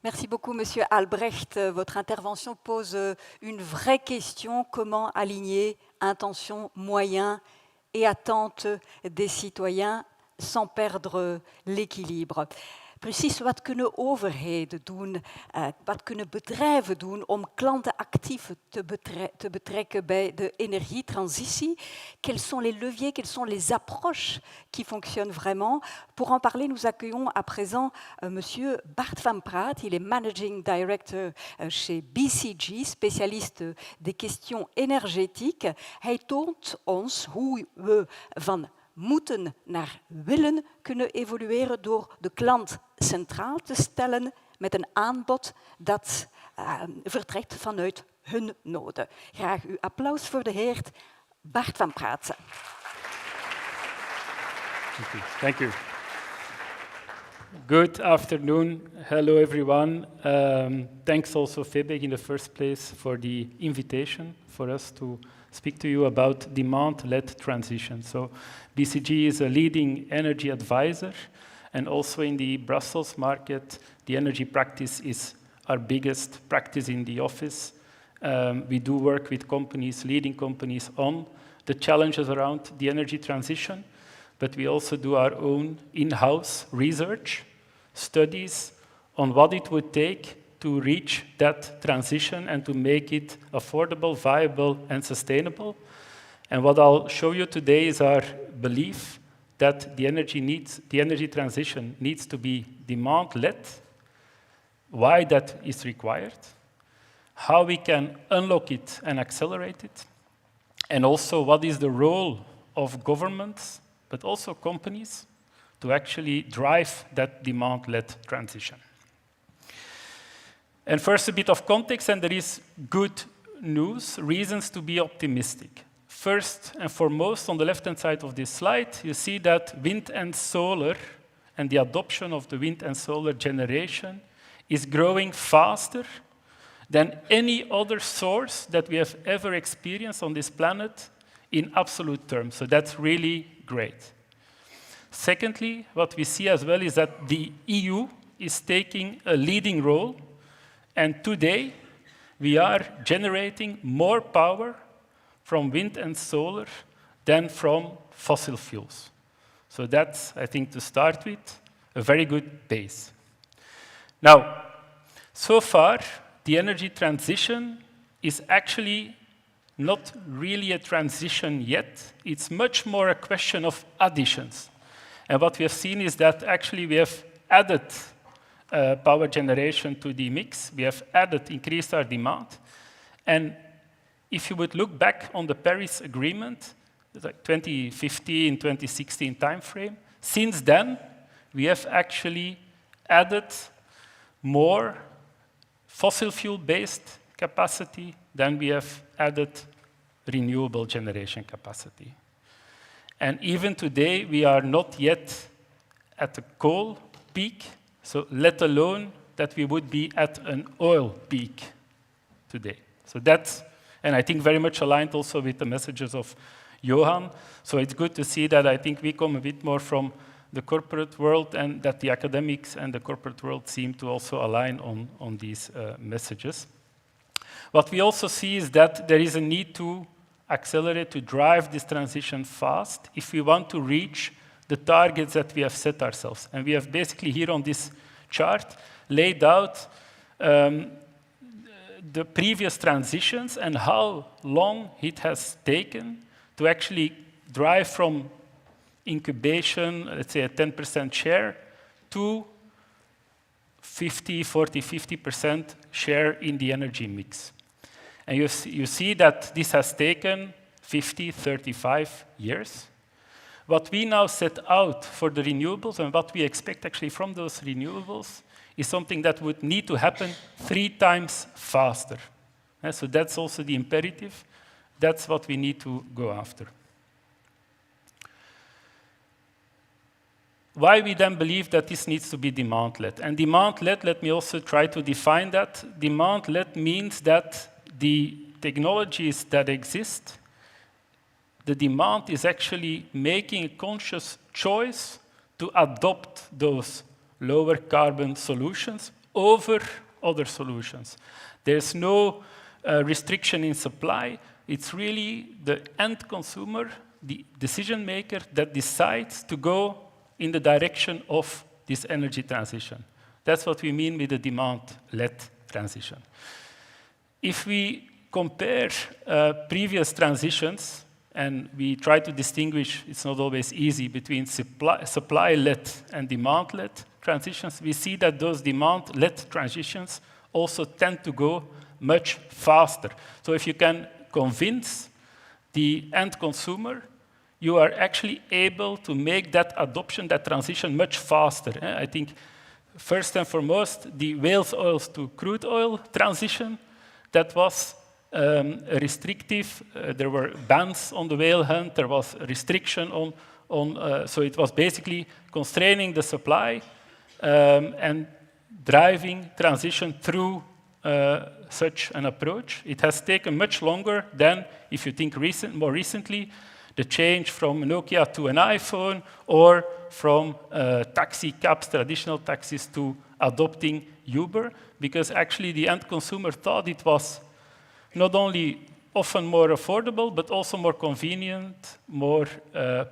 Merci beaucoup, Monsieur Albrecht. Votre intervention pose une vraie question. Comment aligner intentions, moyens et attentes des citoyens sans perdre l'équilibre? Precies, wat kunnen overheden doen, wat kunnen bedrijven doen om klanten actief te betrekken bij de energietransitie? Quels sont les leviers, quelles sont les approches qui fonctionnent vraiment? Pour en parler, nous accueillons à présent Monsieur Bart van Praat. Il est Managing Director chez BCG, spécialiste des questions énergétiques. Hij toont ons hoe we van moeten naar willen kunnen evolueren door de klant centraal te stellen met een aanbod dat vertrekt vanuit hun noden. Graag uw applaus voor de heer Bart van Praat. Thank you. Good afternoon. Hello, everyone. Thanks also, FEBEG, in the first place, for the invitation for us to speak to you about demand-led transition. So BCG is a leading energy advisor, and also in the Brussels market, the energy practice is our biggest practice in the office. We do work with companies, leading companies, on the challenges around the energy transition, but we also do our own in-house research, studies on what it would take to reach that transition and to make it affordable, viable, and sustainable. And what I'll show you today is our belief that the energy transition needs to be demand-led, why that is required, how we can unlock it and accelerate it, and also what is the role of governments, but also companies, to actually drive that demand-led transition. And first, a bit of context, and there is good news, reasons to be optimistic. First and foremost, on the left-hand side of this slide, you see that wind and solar and the adoption of the wind and solar generation is growing faster than any other source that we have ever experienced on this planet in absolute terms. So that's really great. Secondly, what we see as well is that the EU is taking a leading role, and today we are generating more power from wind and solar than from fossil fuels. So that's, I think, to start with, a very good base. Now, so far, the energy transition is actually not really a transition yet. It's much more a question of additions. And what we have seen is that actually we have added power generation to the mix. We have increased our demand. And if you would look back on the Paris Agreement, like 2015, 2016 timeframe, since then, we have actually added more fossil fuel-based capacity than we have added renewable generation capacity. And even today, we are not yet at the coal peak, so let alone that we would be at an oil peak today. So that's, and I think very much aligned also with the messages of Johan. So it's good to see that I think we come a bit more from the corporate world and that the academics and the corporate world seem to also align on these messages. What we also see is that there is a need to accelerate, to drive this transition fast if we want to reach the targets that we have set ourselves. And we have basically here on this chart laid out the previous transitions and how long it has taken to actually drive from incubation, let's say a 10% share, to 50% share in the energy mix. And you see that this has taken 35 years. What we now set out for the renewables and what we expect actually from those renewables is something that would need to happen 3 times faster. So that's also the imperative. That's what we need to go after. Why we then believe that this needs to be demand-led. And demand-led, let me also try to define that. Demand-led means that the technologies that exist, the demand is actually making a conscious choice to adopt those lower carbon solutions over other solutions. There's no restriction in supply. It's really the end consumer, the decision maker, that decides to go in the direction of this energy transition. That's what we mean with the demand-led transition. If we compare previous transitions, and we try to distinguish, it's not always easy, between supply-led and demand-led transitions, we see that those demand-led transitions also tend to go much faster. So if you can convince the end consumer, you are actually able to make that adoption, that transition much faster. I think first and foremost, the whale oils to crude oil transition, that was restrictive. There were bans on the whale hunt. There was a restriction on so it was basically constraining the supply and driving transition through such an approach. It has taken much longer than, if you think more recently, the change from Nokia to an iPhone, or from taxi cabs, traditional taxis, to adopting Uber, because actually the end consumer thought it was not only often more affordable, but also more convenient, more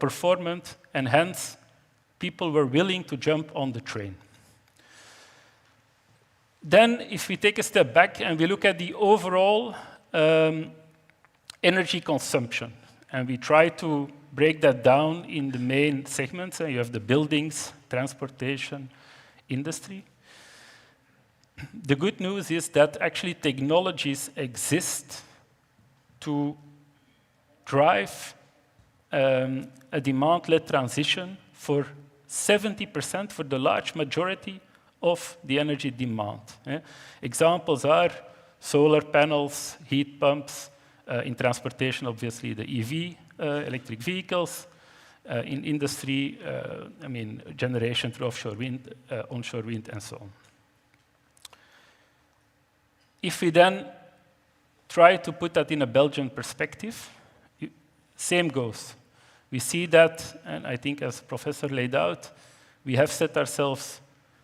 performant, and hence people were willing to jump on the train. Then, if we take a step back and we look at the overall energy consumption, and we try to break that down in the main segments, you have the buildings, transportation, industry. The good news is that actually technologies exist to drive a demand-led transition for 70%, for the large majority of the energy demand. Examples are solar panels, heat pumps, in transportation, obviously, the EV, electric vehicles, in industry, I mean, generation through offshore wind, onshore wind, and so on. If we then try to put that in a Belgian perspective, same goes. We see that, and I think as Professor laid out, we have set ourselves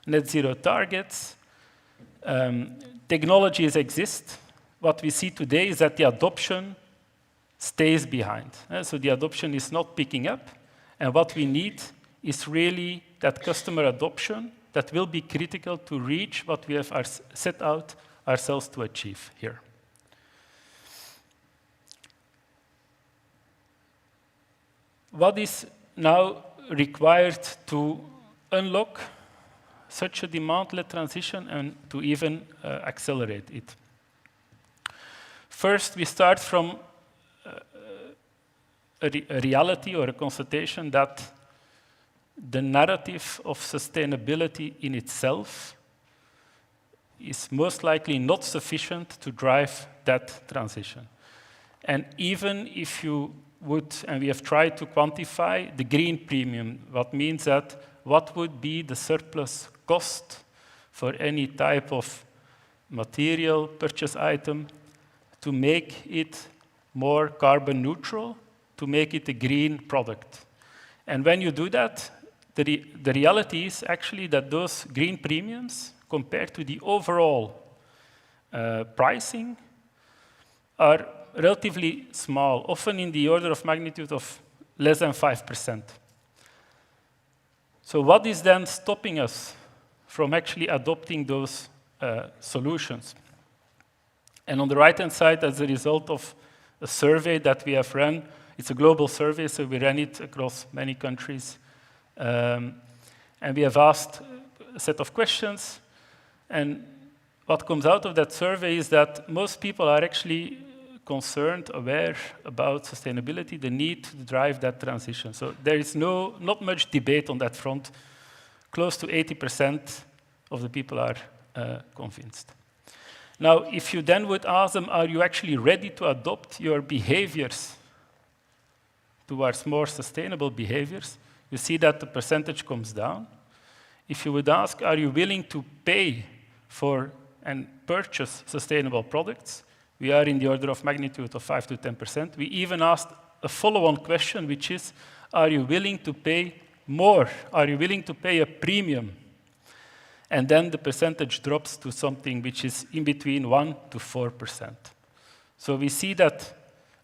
net zero targets. Technologies exist. What we see today is that the adoption stays behind. So the adoption is not picking up. And what we need is really that customer adoption that will be critical to reach what we have set out ourselves to achieve here. What is now required to unlock such a demand-led transition and to even accelerate it? First, we start from a reality or a constatation that the narrative of sustainability in itself is most likely not sufficient to drive that transition. And even if you would, and we have tried to quantify the green premium, what means that what would be the surplus cost for any type of material purchase item to make it more carbon neutral, to make it a green product. And when you do that, the reality is actually that those green premiums, compared to the overall pricing, are relatively small, often in the order of magnitude of less than 5%. So what is then stopping us from actually adopting those solutions? And on the right-hand side, as a result of a survey that we have run, it's a global survey, so we ran it across many countries. And we have asked a set of questions. And what comes out of that survey is that most people are actually concerned, aware about sustainability, the need to drive that transition. So there is not much debate on that front. Close to 80% of the people are convinced. Now, if you then would ask them, are you actually ready to adopt your behaviors towards more sustainable behaviors, you see that the percentage comes down. If you would ask, are you willing to pay for and purchase sustainable products, we are in the order of magnitude of 5 to 10%. We even asked a follow-on question, which is, are you willing to pay more? Are you willing to pay a premium? And then the percentage drops to something which is in between 1 to 4%. So we see that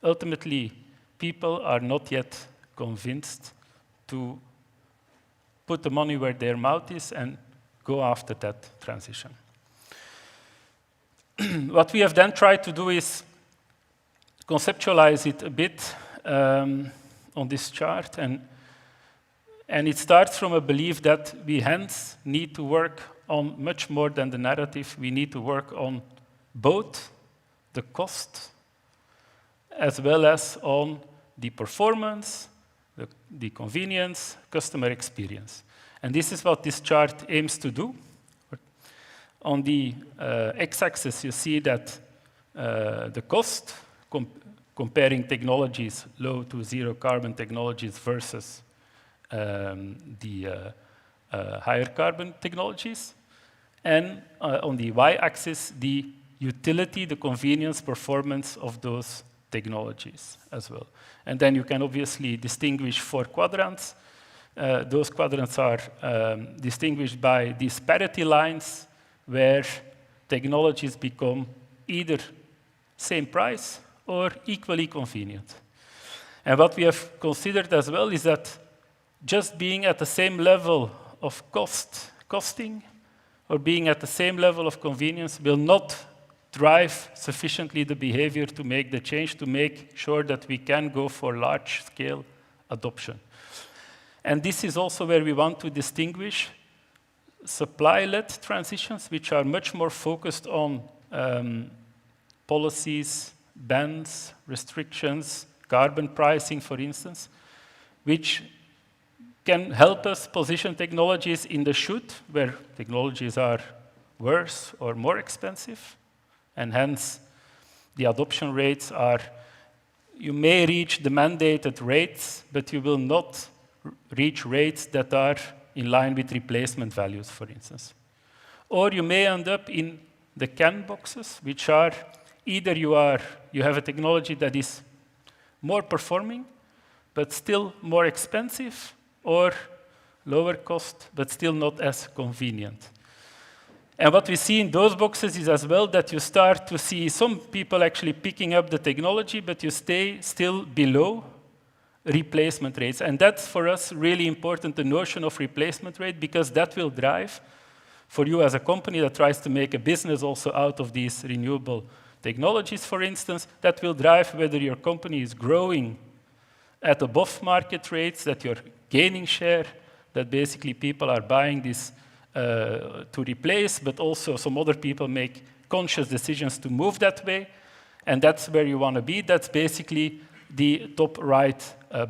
ultimately people are not yet convinced to put the money where their mouth is and go after that transition. What we have then tried to do is conceptualize it a bit on this chart, and it starts from a belief that we hence need to work on much more than the narrative. We need to work on both the cost as well as on the performance, the convenience, customer experience. And this is what this chart aims to do. On the x-axis, you see that the cost, comparing technologies, low to zero carbon technologies versus the higher carbon technologies. And on the y-axis, the utility, the convenience, performance of those technologies as well. And then you can obviously distinguish 4 quadrants. Those quadrants are distinguished by these parity lines, where technologies become either same price or equally convenient. And what we have considered as well is that just being at the same level of costing, or being at the same level of convenience will not drive sufficiently the behavior to make the change, to make sure that we can go for large-scale adoption. And this is also where we want to distinguish supply-led transitions, which are much more focused on policies, bans, restrictions, carbon pricing, for instance, which can help us position technologies in the should, where technologies are worse or more expensive, and hence the adoption rates are, you may reach the mandated rates, but you will not reach rates that are in line with replacement values, for instance. Or you may end up in the can boxes, which are either you have a technology that is more performing, but still more expensive, or lower cost, but still not as convenient. And what we see in those boxes is as well that you start to see some people actually picking up the technology, but you stay still below replacement rates. And that's, for us, really important, the notion of replacement rate, because that will drive For you as a company that tries to make a business also out of these renewable technologies, for instance, that will drive whether your company is growing at above market rates, that you're gaining share, that basically people are buying this to replace, but also some other people make conscious decisions to move that way. And that's where you want to be. That's basically the top right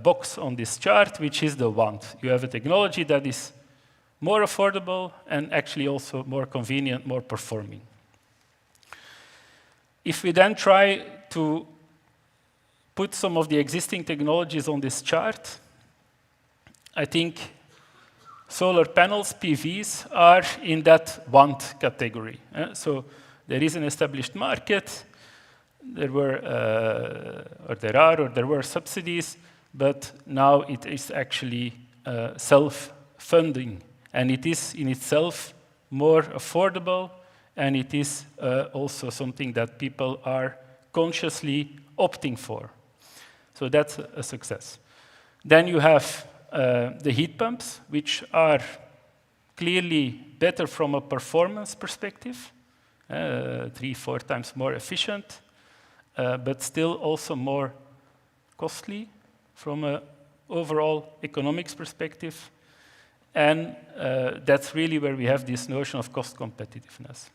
box on this chart, which is the want. You have a technology that is more affordable and actually also more convenient, more performing. If we then try to put some of the existing technologies on this chart, I think solar panels, PVs, are in that want category. So there is an established market. There were subsidies, but now it is actually self-funding. And it is in itself more affordable, and it is also something that people are consciously opting for. So that's a success. Then you have the heat pumps, which are clearly better from a performance perspective, 3-4 times more efficient, but still also more costly from an overall economics perspective. And that's really where we have this notion of cost competitiveness.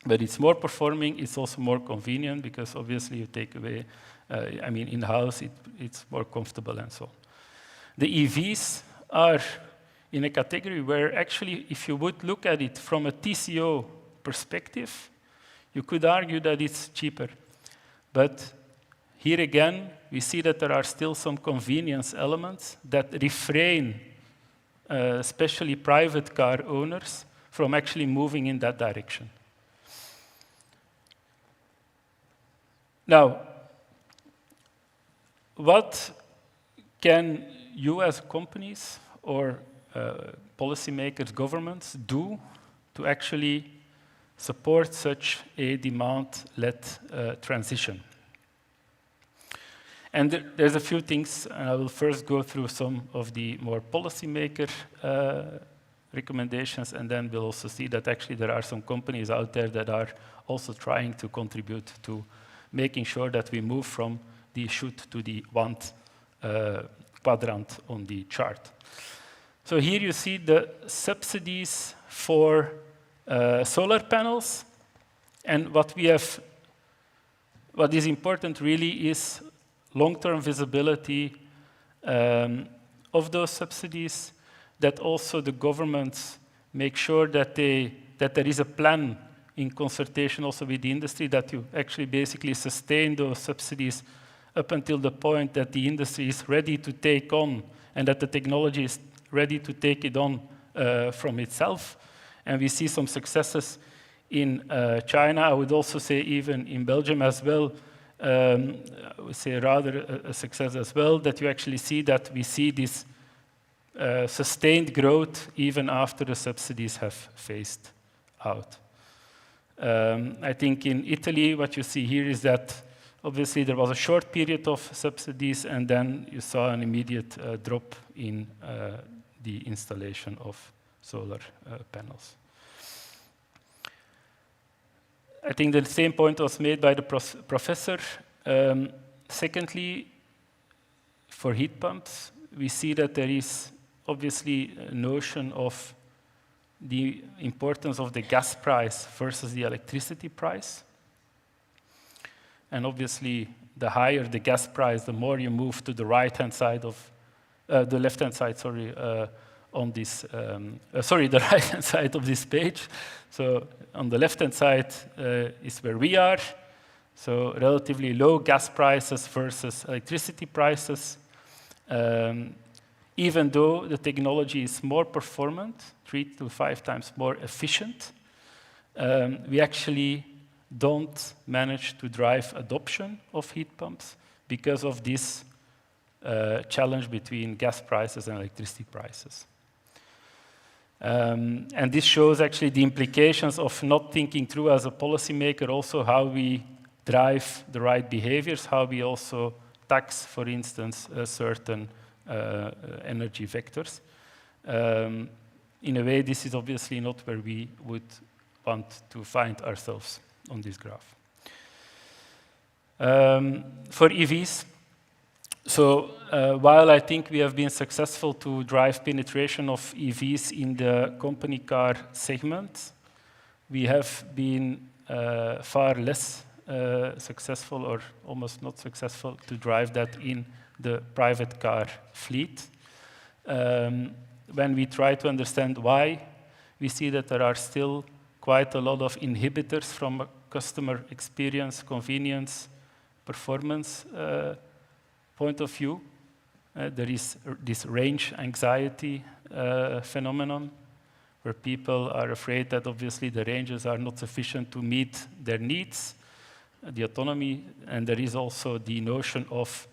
But it's more performing, it's also more convenient, because obviously you take away, in-house it's more comfortable and so on. The EVs are in a category where actually, if you would look at it from a TCO perspective, you could argue that it's cheaper. But here again, we see that there are still some convenience elements that refrain especially private car owners from actually moving in that direction. Now, what can you as companies or policymakers, governments do to actually support such a demand-led transition? And there's a few things, and I will first go through some of the more policymaker recommendations, and then we'll also see that actually there are some companies out there that are also trying to contribute to making sure that we move from the should to the want quadrant on the chart. So here you see the subsidies for solar panels, and what is important really is long-term visibility of those subsidies, that also the governments make sure that there is a plan in consultation also with the industry, that you actually basically sustain those subsidies up until the point that the industry is ready to take on, and that the technology is ready to take it on from itself. And we see some successes in China. I would also say even in Belgium as well. I would say rather a success as well, that you actually see that we see this sustained growth even after the subsidies have phased out. I think in Italy, what you see here is that obviously there was a short period of subsidies, and then you saw an immediate drop in the installation of solar panels. I think the same point was made by the professor. Secondly, for heat pumps, we see that there is obviously a notion of the importance of the gas price versus the electricity price. And obviously, the higher the gas price, the more you move to the right-hand side of, the left-hand side, sorry, on this, the right-hand side of this page. So on the left-hand side is where we are. So relatively low gas prices versus electricity prices. Even though the technology is more performant, 3 to 5 times more efficient, we actually don't manage to drive adoption of heat pumps because of this challenge between gas prices and electricity prices. And this shows actually the implications of not thinking through as a policymaker also how we drive the right behaviors, how we also tax, for instance, certain energy vectors. in a way, this is obviously not where we would want to find ourselves on this graph. For EVs, so while I think we have been successful to drive penetration of EVs in the company car segment, we have been far less successful, or almost not successful, to drive that in the private car fleet. When we try to understand why, we see that there are still quite a lot of inhibitors from a customer experience, convenience, performance point of view. There is this range anxiety phenomenon, where people are afraid that obviously the ranges are not sufficient to meet their needs, the autonomy, and there is also the notion of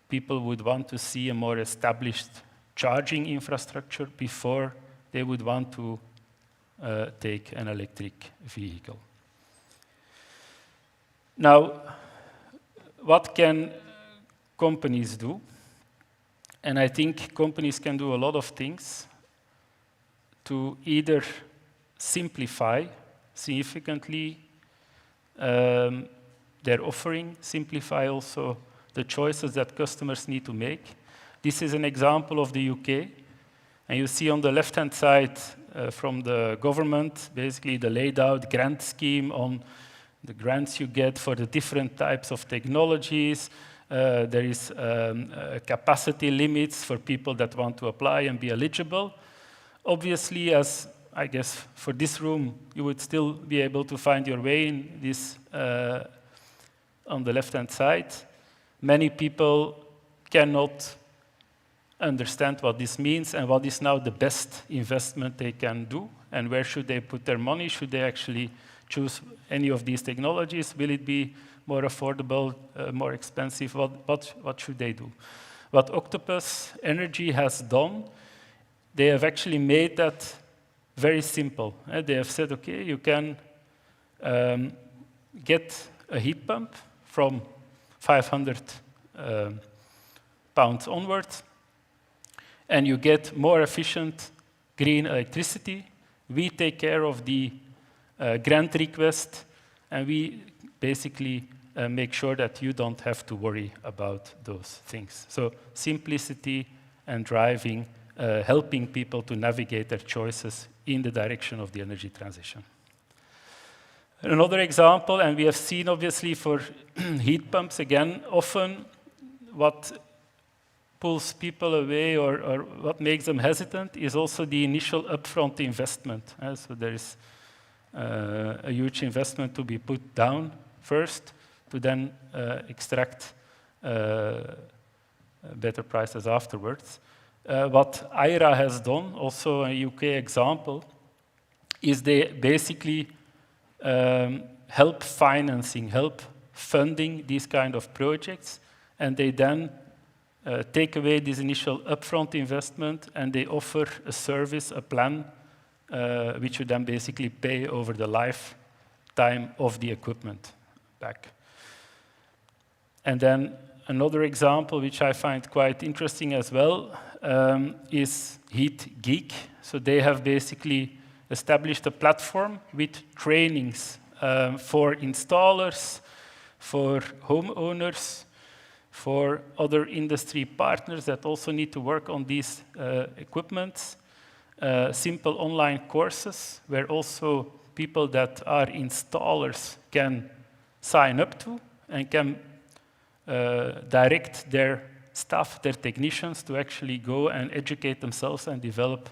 people would want to see a more established charging infrastructure before they would want to take an electric vehicle. Now, what can companies do? And I think companies can do a lot of things to either simplify significantly their offering, simplify also the choices that customers need to make. This is an example of the UK, and you see on the left-hand side from the government, basically the laid out grant scheme on the grants you get for the different types of technologies. There is capacity limits for people that want to apply and be eligible. Obviously, as I guess for this room, you would still be able to find your way in this on the left-hand side. Many people cannot understand what this means and what is now the best investment they can do, and where should they put their money. Should they actually choose any of these technologies? Will it be more affordable, more expensive? What should they do? What Octopus Energy has done, they have actually made that very simple. They have said, okay, you can get a heat pump from 500 pounds onwards, and you get more efficient green electricity. We take care of the grant request, and we basically make sure that you don't have to worry about those things. So simplicity and driving, helping people to navigate their choices in the direction of the energy transition. Another example, and we have seen obviously for heat pumps, again, often what pulls people away or what makes them hesitant is also the initial upfront investment. So there is a huge investment to be put down first to then extract better prices afterwards. What IRA has done, also a UK example, is they basically help financing, help funding these kind of projects, and they then take away this initial upfront investment, and they offer a service, a plan, which you then basically pay over the lifetime of the equipment back. And then another example, which I find quite interesting as well, is Heat Geek. So they have basically established a platform with trainings for installers, for homeowners, for other industry partners that also need to work on these equipments. Simple online courses where also people that are installers can sign up to and can direct their staff, their technicians, to actually go and educate themselves and develop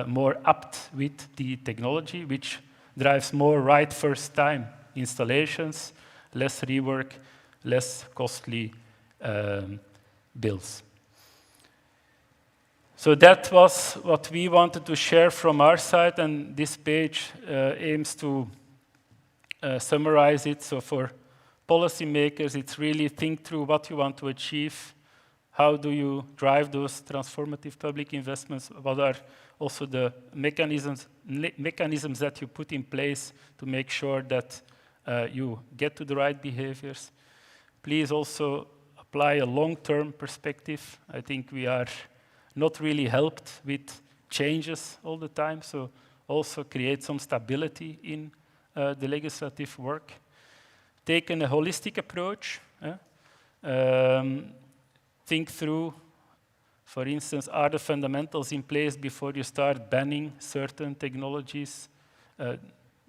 more apt with the technology, which drives more right first time installations, less rework, less costly bills. So that was what we wanted to share from our side, and this page aims to summarize it. So for policymakers, it's really think through what you want to achieve. How do you drive those transformative public investments? What are also the mechanisms that you put in place to make sure that you get to the right behaviors? Please also apply a long-term perspective. I think we are not really helped with changes all the time, so also create some stability in the legislative work. Taking a holistic approach, think through, for instance, are the fundamentals in place before you start banning certain technologies?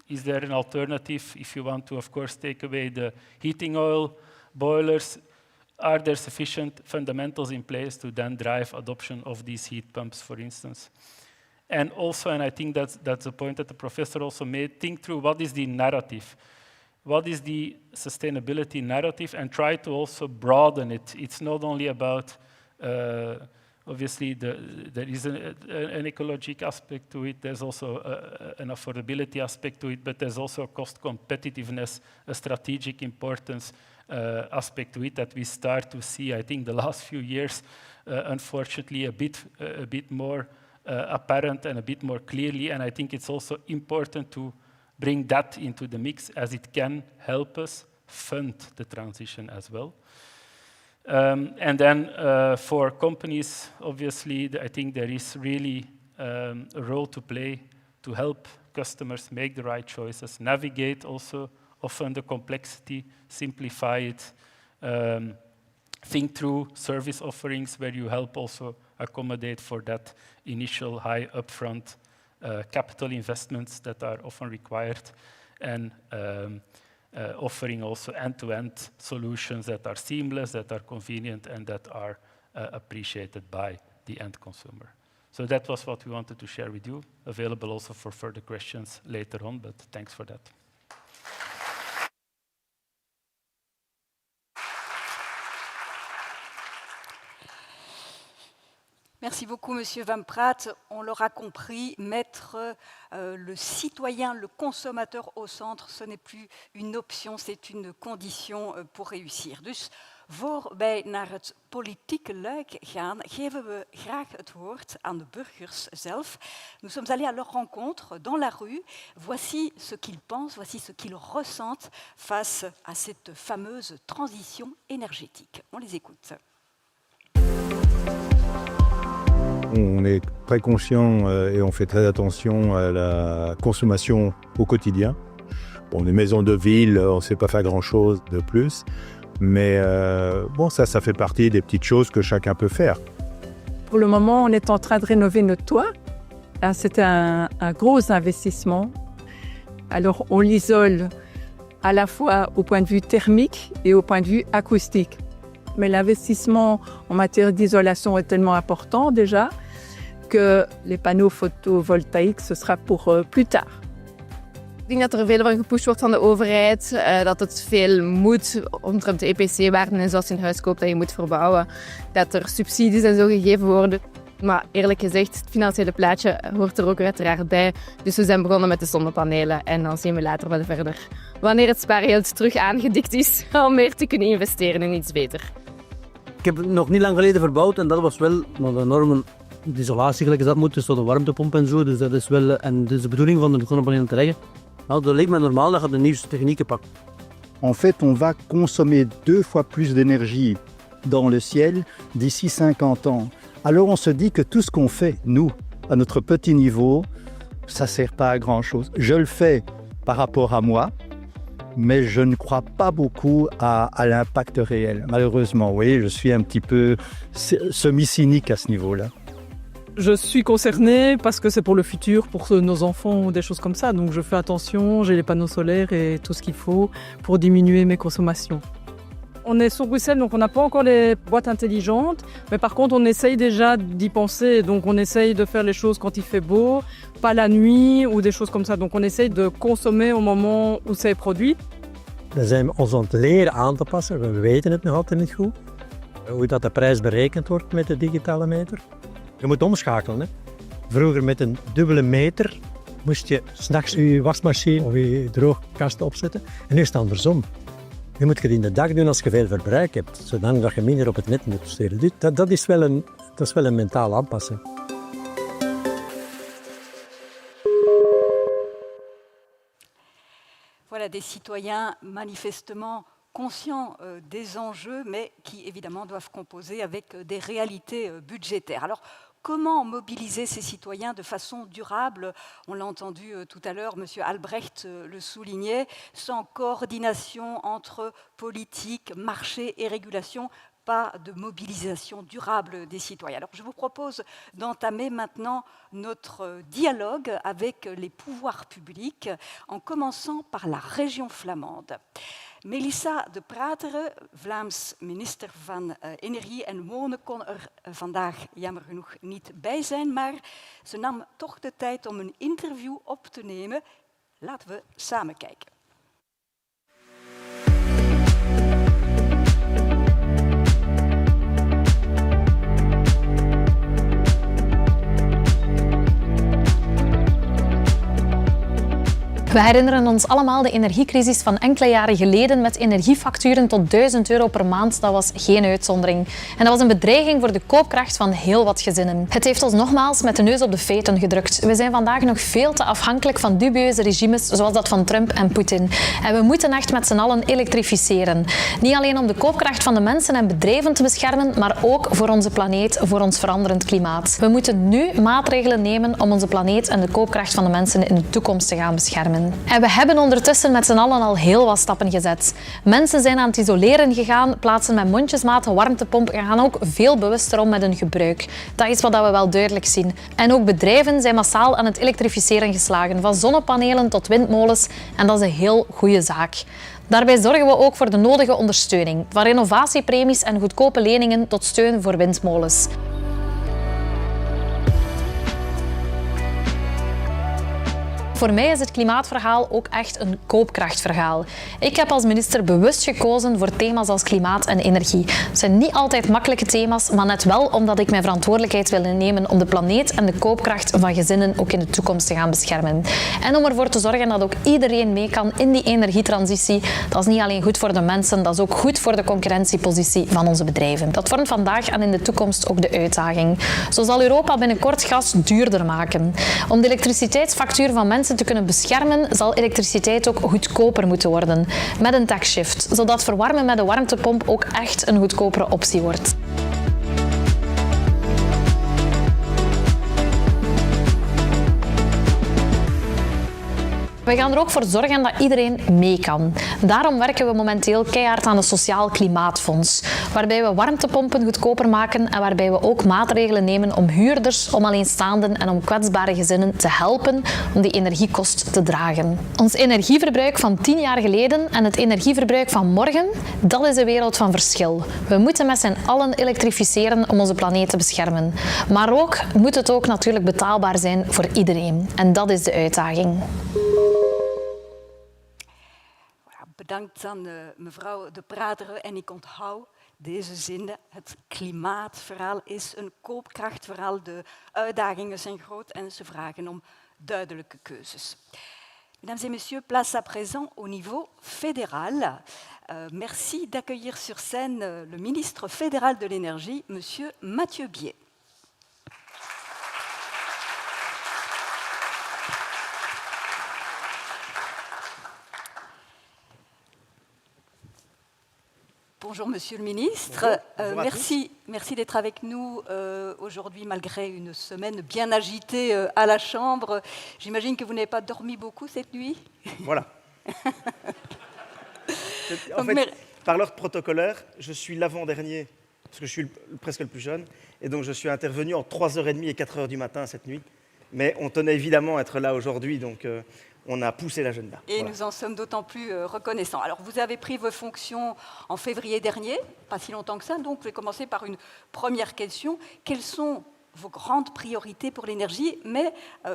Is there an alternative if you want to, of course, take away the heating oil boilers? Are there sufficient fundamentals in place to then drive adoption of these heat pumps, for instance? And also, and I think that's a point that the professor also made, think through what is the narrative. What is the sustainability narrative, and try to also broaden it. It's not only about, obviously, there is an ecologic aspect to it, there's also an affordability aspect to it, but there's also a cost competitiveness, a strategic importance aspect to it that we start to see, I think, the last few years, unfortunately, a bit more apparent and a bit more clearly, and I think it's also important to bring that into the mix, as it can help us fund the transition as well. And then for companies, obviously, I think there is really a role to play to help customers make the right choices, navigate also often the complexity, simplify it, think through service offerings where you help also accommodate for that initial high upfront capital investments that are often required, and offering also end-to-end solutions that are seamless, that are convenient, and that are appreciated by the end consumer. So that was what we wanted to share with you, available also for further questions later on, but thanks for that. Merci beaucoup, Monsieur Van Praat. On l'aura compris, mettre le citoyen, le consommateur au centre, ce n'est plus une option, c'est une condition pour réussir. Dus voor wij naar het politieke luik gaan, geven we graag het woord aan de burgers zelf. Nous sommes allés à leur rencontre dans la rue. Voici ce qu'ils pensent, voici ce qu'ils ressentent face à cette fameuse transition énergétique. On les écoute. On est très conscient et on fait très attention à la consommation au quotidien. Bon, les maisons de ville, on ne sait pas faire grand-chose de plus, mais bon, ça fait partie des petites choses que chacun peut faire. Pour le moment, on est en train de rénover notre toit. C'est un gros investissement. Alors, on l'isole à la fois au point de vue thermique et au point de vue acoustique. Mais l'investissement en matière d'isolation est tellement important déjà que les panneaux photovoltaïques, ce sera pour plus tard. Ik denk dat er veel van gepusht wordt van de overheid, dat het veel moet omtrent de EPC-waarden en zoals je een huis koopt dat je moet verbouwen, dat er subsidies en zo gegeven worden. Maar eerlijk gezegd, het financiële plaatje hoort er ook uiteraard bij. Dus we zijn begonnen met de zonnepanelen en dan zien we later wel verder. Wanneer het spaargeld terug aangedikt is, om meer te kunnen investeren in iets beter. Ik heb het nog niet lang geleden verbouwd en dat was wel de normen. De isolatie gelijk dat moet, dus tot de warmtepomp en zo. Dus dat is wel, en dus de bedoeling van de zonnepanelen te leggen. Nou, dat lijkt me normaal dat je de nieuwste technieken pakt. En fait, on va consommer 2 fois plus d'énergie dans le ciel d'ici 50 ans. Alors on se dit que tout ce qu'on fait, nous, à notre petit niveau, ça ne sert pas à grand-chose. Je le fais par rapport à moi, mais je ne crois pas beaucoup à l'impact réel. Malheureusement, oui, je suis un petit peu semi-cynique à ce niveau-là. Je suis concernée parce que c'est pour le futur, pour nos enfants ou des choses comme ça. Donc je fais attention, j'ai les panneaux solaires et tout ce qu'il faut pour diminuer mes consommations. On est sur Bruxelles, donc on n'a pas encore les boîtes intelligentes, mais par contre on essaye déjà d'y penser. Donc on essaye de faire les choses quand il fait beau, pas la nuit ou des choses comme ça. Donc on essaye de consommer au moment où c'est produit. Dan zijn we ons aan het leren aan te passen. We weten het nog altijd niet goed. Hoe dat de prijs berekend wordt met de digitale meter. Je moet omschakelen. Hè. Vroeger met een dubbele meter moest je 's nachts je wasmachine of je droogkast opzetten. En nu is het andersom. Je moet het in de dag doen als je veel verbruik hebt, zodat je minder op het net moet sturen. Dat is wel een mentale aanpassing. Voilà des citoyens manifestement conscients des enjeux, mais qui évidemment doivent composer avec des réalités budgétaires. Alors, comment mobiliser ces citoyens de façon durable? On l'a entendu tout à l'heure, M. Albrecht le soulignait, sans coordination entre politique, marché et régulation, pas de mobilisation durable des citoyens. Alors je vous propose d'entamer maintenant notre dialogue avec les pouvoirs publics, en commençant par la région flamande. Melissa de Prateren, Vlaams minister van Energie en Wonen, kon vandaag jammer genoeg niet bij zijn, maar ze nam toch de tijd om een interview op te nemen. Laten we samen kijken. We herinneren ons allemaal de energiecrisis van enkele jaren geleden met energiefacturen tot €1000 per maand. Dat was geen uitzondering. En dat was een bedreiging voor de koopkracht van heel wat gezinnen. Het heeft ons nogmaals met de neus op de feiten gedrukt. We zijn vandaag nog veel te afhankelijk van dubieuze regimes zoals dat van Trump en Poetin. En we moeten echt met z'n allen elektrificeren. Niet alleen om de koopkracht van de mensen en bedrijven te beschermen, maar ook voor onze planeet, voor ons veranderend klimaat. We moeten nu maatregelen nemen om onze planeet en de koopkracht van de mensen in de toekomst te gaan beschermen. En we hebben ondertussen met z'n allen al heel wat stappen gezet. Mensen zijn aan het isoleren gegaan, plaatsen met mondjesmaat een warmtepomp en gaan ook veel bewuster om met hun gebruik. Dat is wat we wel duidelijk zien. En ook bedrijven zijn massaal aan het elektrificeren geslagen, van zonnepanelen tot windmolens. En dat is een heel goede zaak. Daarbij zorgen we ook voor de nodige ondersteuning, van renovatiepremies en goedkope leningen tot steun voor windmolens. Voor mij is het klimaatverhaal ook echt een koopkrachtverhaal. Ik heb als minister bewust gekozen voor thema's als klimaat en energie. Het zijn niet altijd makkelijke thema's, maar net wel omdat ik mijn verantwoordelijkheid wil nemen om de planeet en de koopkracht van gezinnen ook in de toekomst te gaan beschermen. En om ervoor te zorgen dat ook iedereen mee kan in die energietransitie. Dat is niet alleen goed voor de mensen, dat is ook goed voor de concurrentiepositie van onze bedrijven. Dat vormt vandaag en in de toekomst ook de uitdaging. Zo zal Europa binnenkort gas duurder maken. Om de elektriciteitsfactuur van mensen te kunnen beschermen, zal elektriciteit ook goedkoper moeten worden. Met een tax shift, zodat verwarmen met een warmtepomp ook echt een goedkopere optie wordt. We gaan er ook voor zorgen dat iedereen mee kan. Daarom werken we momenteel keihard aan een sociaal klimaatfonds, waarbij we warmtepompen goedkoper maken en waarbij we ook maatregelen nemen om huurders, om alleenstaanden en om kwetsbare gezinnen te helpen om die energiekost te dragen. Ons energieverbruik van 10 jaar geleden en het energieverbruik van morgen, dat is een wereld van verschil. We moeten met z'n allen elektrificeren om onze planeet te beschermen. Maar ook moet het ook natuurlijk betaalbaar zijn voor iedereen. En dat is de uitdaging. Bedankt aan mevrouw de Prateren en ik onthoud deze zinnen. Het klimaatverhaal is een koopkrachtverhaal. De uitdagingen zijn groot en ze vragen om duidelijke keuzes. Mesdames et messieurs, place à présent au niveau fédéral. Merci d'accueillir sur scène le ministre fédéral de l'Énergie, monsieur Mathieu Biet. Bonjour Monsieur le Ministre, merci d'être avec nous aujourd'hui malgré une semaine bien agitée à la Chambre. J'imagine que vous n'avez pas dormi beaucoup cette nuit. Voilà. En fait, par l'ordre protocolaire, je suis l'avant-dernier, parce que je suis presque le plus jeune, et donc je suis intervenu en 3h30 et 4h du matin cette nuit. Mais on tenait évidemment à être là aujourd'hui, donc on a poussé l'agenda. Et voilà. Nous en sommes d'autant plus reconnaissants. Alors, vous avez pris vos fonctions en février dernier, pas si longtemps que ça, donc je vais commencer par une première question. Quelles sont vos grandes priorités pour l'énergie, mais,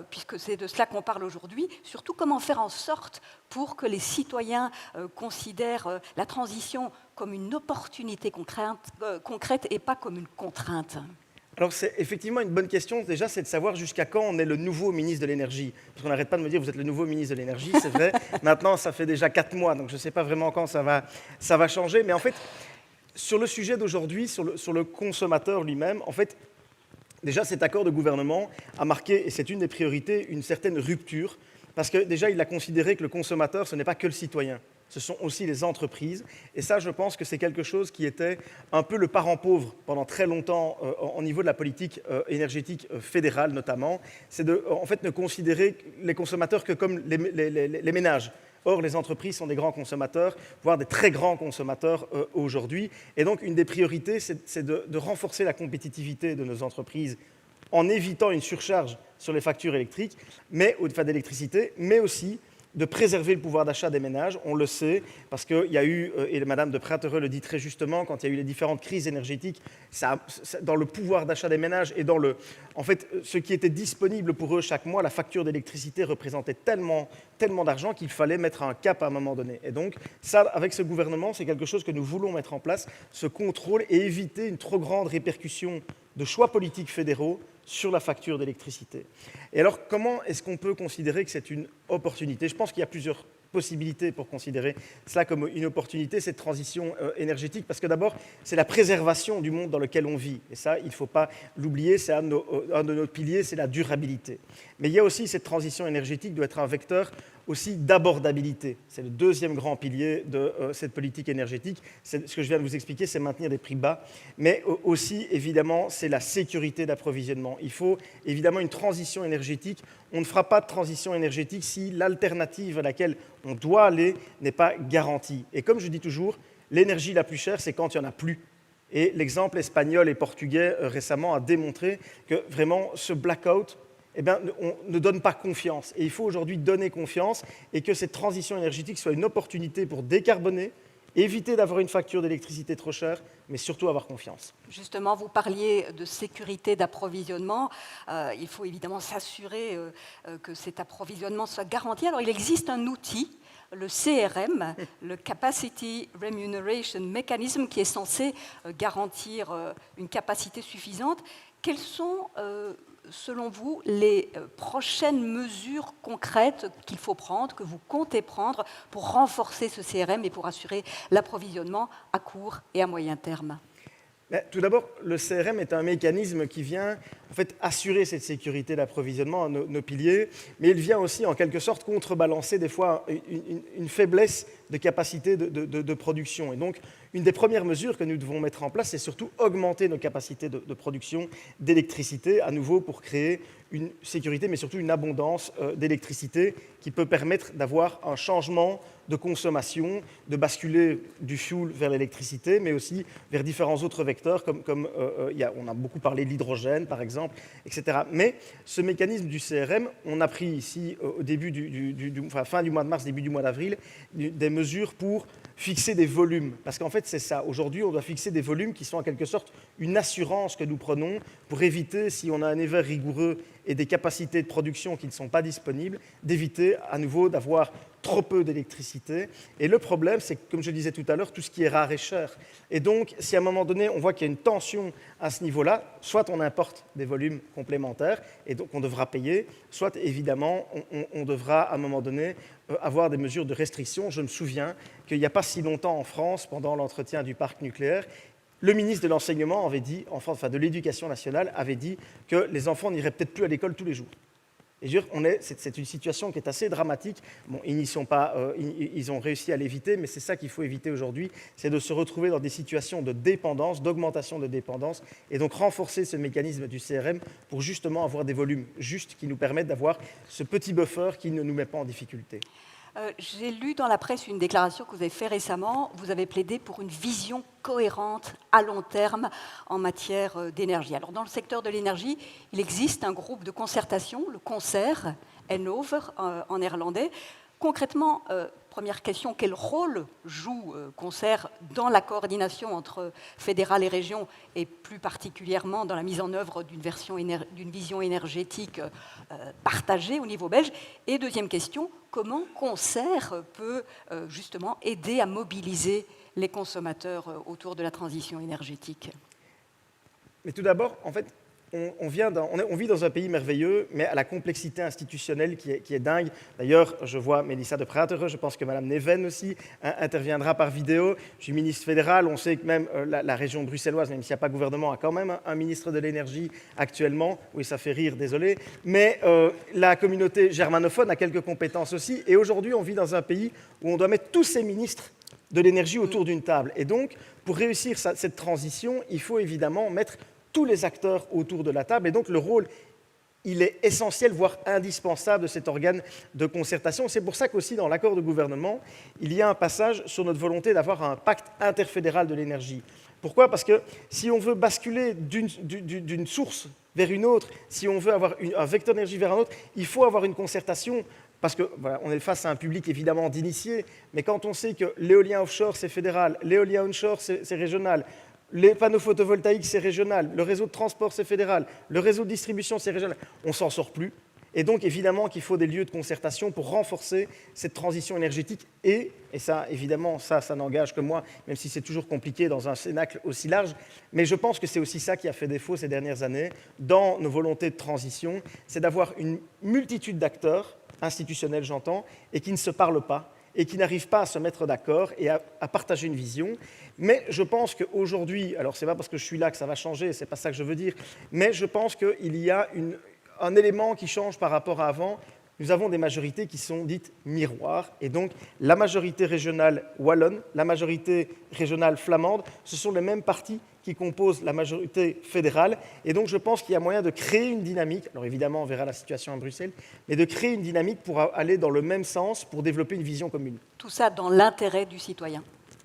puisque c'est de cela qu'on parle aujourd'hui, surtout comment faire en sorte pour que les citoyens considèrent la transition comme une opportunité concrète et pas comme une contrainte? Alors c'est effectivement une bonne question, déjà, c'est de savoir jusqu'à quand on est le nouveau ministre de l'énergie. Parce qu'on n'arrête pas de me dire, vous êtes le nouveau ministre de l'énergie, c'est vrai. Maintenant, ça fait déjà 4 mois, donc je ne sais pas vraiment quand ça va changer. Mais en fait, sur le sujet d'aujourd'hui, sur le consommateur lui-même, en fait, déjà, cet accord de gouvernement a marqué, et c'est une des priorités, une certaine rupture. Parce que déjà, il a considéré que le consommateur, ce n'est pas que le citoyen. ce sont aussi les entreprises. Et ça, je pense que c'est quelque chose qui était un peu le parent pauvre pendant très longtemps au niveau de la politique énergétique fédérale notamment. C'est de en fait, ne considérer les consommateurs que comme les ménages. Or, les entreprises sont des grands consommateurs, voire des très grands consommateurs aujourd'hui. Et donc, une des priorités, c'est de renforcer la compétitivité de nos entreprises en évitant une surcharge sur les factures électriques, d'électricité, mais aussi de préserver le pouvoir d'achat des ménages. On le sait, parce qu'il y a eu, et Madame de Pratereux le dit très justement, quand il y a eu les différentes crises énergétiques, dans le pouvoir d'achat des ménages et dans en fait, ce qui était disponible pour eux chaque mois, la facture d'électricité représentait tellement d'argent qu'il fallait mettre un cap à un moment donné. Et donc, ça, avec ce gouvernement, c'est quelque chose que nous voulons mettre en place, ce contrôle, et éviter une trop grande répercussion de choix politiques fédéraux sur la facture d'électricité. Et alors, comment est-ce qu'on peut considérer que c'est une opportunité? Je pense qu'il y a plusieurs possibilités pour considérer cela comme une opportunité, cette transition énergétique, parce que d'abord, c'est la préservation du monde dans lequel on vit. Et ça, il ne faut pas l'oublier, c'est un de nos piliers, c'est la durabilité. Mais il y a aussi cette transition énergétique doit être un vecteur aussi d'abordabilité. C'est le deuxième grand pilier de cette politique énergétique. Ce que je viens de vous expliquer, c'est maintenir des prix bas, mais aussi, évidemment, c'est la sécurité d'approvisionnement. Il faut évidemment une transition énergétique. On ne fera pas de transition énergétique si l'alternative à laquelle on doit aller n'est pas garantie. Et comme je dis toujours, l'énergie la plus chère, c'est quand il n'y en a plus. Et l'exemple espagnol et portugais récemment a démontré que vraiment ce blackout, on ne donne pas confiance. Et il faut aujourd'hui donner confiance et que cette transition énergétique soit une opportunité pour décarboner, éviter d'avoir une facture d'électricité trop chère, mais surtout avoir confiance. Justement, vous parliez de sécurité d'approvisionnement. Il faut évidemment s'assurer que cet approvisionnement soit garanti. Alors, il existe un outil, le CRM, le Capacity Remuneration Mechanism, qui est censé garantir une capacité suffisante. Quelles sont, selon vous, les prochaines mesures concrètes qu'il faut prendre, que vous comptez prendre pour renforcer ce CRM et pour assurer l'approvisionnement à court et à moyen terme? Tout d'abord, le CRM est un mécanisme qui vient en fait, assurer cette sécurité d'approvisionnement à nos piliers, mais il vient aussi en quelque sorte contrebalancer des fois une faiblesse de capacité de production. Et donc, une des premières mesures que nous devons mettre en place, c'est surtout augmenter nos capacités de production d'électricité, à nouveau pour créer une sécurité, mais surtout une abondance d'électricité qui peut permettre d'avoir un changement de consommation, de basculer du fuel vers l'électricité, mais aussi vers différents autres vecteurs, comme on a beaucoup parlé de l'hydrogène, par exemple, etc. Mais ce mécanisme du CRM, on a pris ici, au début fin du mois de mars, début du mois d'avril, des mesures pour fixer des volumes. Parce qu'en fait, c'est ça. Aujourd'hui, on doit fixer des volumes qui sont en quelque sorte une assurance que nous prenons pour éviter, si on a un hiver rigoureux et des capacités de production qui ne sont pas disponibles, d'éviter à nouveau d'avoir trop peu d'électricité. Et le problème, c'est que, comme je le disais tout à l'heure, tout ce qui est rare est cher. Et donc, si à un moment donné, on voit qu'il y a une tension à ce niveau-là, soit on importe des volumes complémentaires, et donc on devra payer, soit évidemment, on devra à un moment donné avoir des mesures de restriction. Je me souviens qu'il n'y a pas si longtemps en France, pendant l'entretien du parc nucléaire, le ministre de l'Enseignement avait dit, de l'Éducation nationale, avait dit que les enfants n'iraient peut-être plus à l'école tous les jours. Et c'est une situation qui est assez dramatique. Bon, ils n'y sont pas, ils ont réussi à l'éviter, mais c'est ça qu'il faut éviter aujourd'hui, c'est de se retrouver dans des situations de dépendance, d'augmentation de dépendance, et donc renforcer ce mécanisme du CRM pour justement avoir des volumes justes qui nous permettent d'avoir ce petit buffer qui ne nous met pas en difficulté. J'ai lu dans la presse une déclaration que vous avez faite récemment. Vous avez plaidé pour une vision cohérente à long terme en matière d'énergie. Alors, dans le secteur de l'énergie, il existe un groupe de concertation, le Concert, Enover en néerlandais. Concrètement, première question, quel rôle joue Concert dans la coordination entre fédéral et région et plus particulièrement dans la mise en œuvre d'une vision énergétique partagée au niveau belge? Et deuxième question, comment Concert peut justement aider à mobiliser les consommateurs autour de la transition énergétique? Mais tout d'abord, en fait, on vit dans un pays merveilleux, mais à la complexité institutionnelle qui est dingue. D'ailleurs, je vois Mélissa de Prater, je pense que Mme Neven aussi interviendra par vidéo. Je suis ministre fédéral, on sait que même la région bruxelloise, même s'il n'y a pas de gouvernement, a quand même un ministre de l'énergie actuellement. Oui, ça fait rire, désolé. Mais la communauté germanophone a quelques compétences aussi. Et aujourd'hui, on vit dans un pays où on doit mettre tous ces ministres de l'énergie autour d'une table. Et donc, pour réussir cette transition, il faut évidemment mettre tous les acteurs autour de la table. Et donc, le rôle, il est essentiel, voire indispensable de cet organe de concertation. C'est pour ça qu'aussi, dans l'accord de gouvernement, il y a un passage sur notre volonté d'avoir un pacte interfédéral de l'énergie. Pourquoi ? Parce que si on veut basculer d'une source vers une autre, si on veut avoir un vecteur d'énergie vers un autre, il faut avoir une concertation. Parce qu'on voilà, est face à un public évidemment d'initiés, mais quand on sait que l'éolien offshore, c'est fédéral, l'éolien onshore, c'est régional, les panneaux photovoltaïques, c'est régional, le réseau de transport, c'est fédéral, le réseau de distribution, c'est régional, on ne s'en sort plus. Et donc, évidemment, qu'il faut des lieux de concertation pour renforcer cette transition énergétique. Et ça, évidemment, ça n'engage que moi, même si c'est toujours compliqué dans un cénacle aussi large. Mais je pense que c'est aussi ça qui a fait défaut ces dernières années dans nos volontés de transition, c'est d'avoir une multitude d'acteurs, institutionnels j'entends, et qui ne se parlent pas, et qui n'arrivent pas à se mettre d'accord et à partager une vision. Mais je pense qu'aujourd'hui, alors ce n'est pas parce que je suis là que ça va changer, ce n'est pas ça que je veux dire, mais je pense qu'il y a un élément qui change par rapport à avant. Nous avons des majorités qui sont dites miroirs, et donc la majorité régionale wallonne, la majorité régionale flamande, ce sont les mêmes partis qui composent la majorité fédérale, et donc je pense qu'il y a moyen de créer une dynamique, alors évidemment on verra la situation à Bruxelles, mais de créer une dynamique pour aller dans le même sens, pour développer une vision commune. Tout ça dans l'intérêt du citoyen.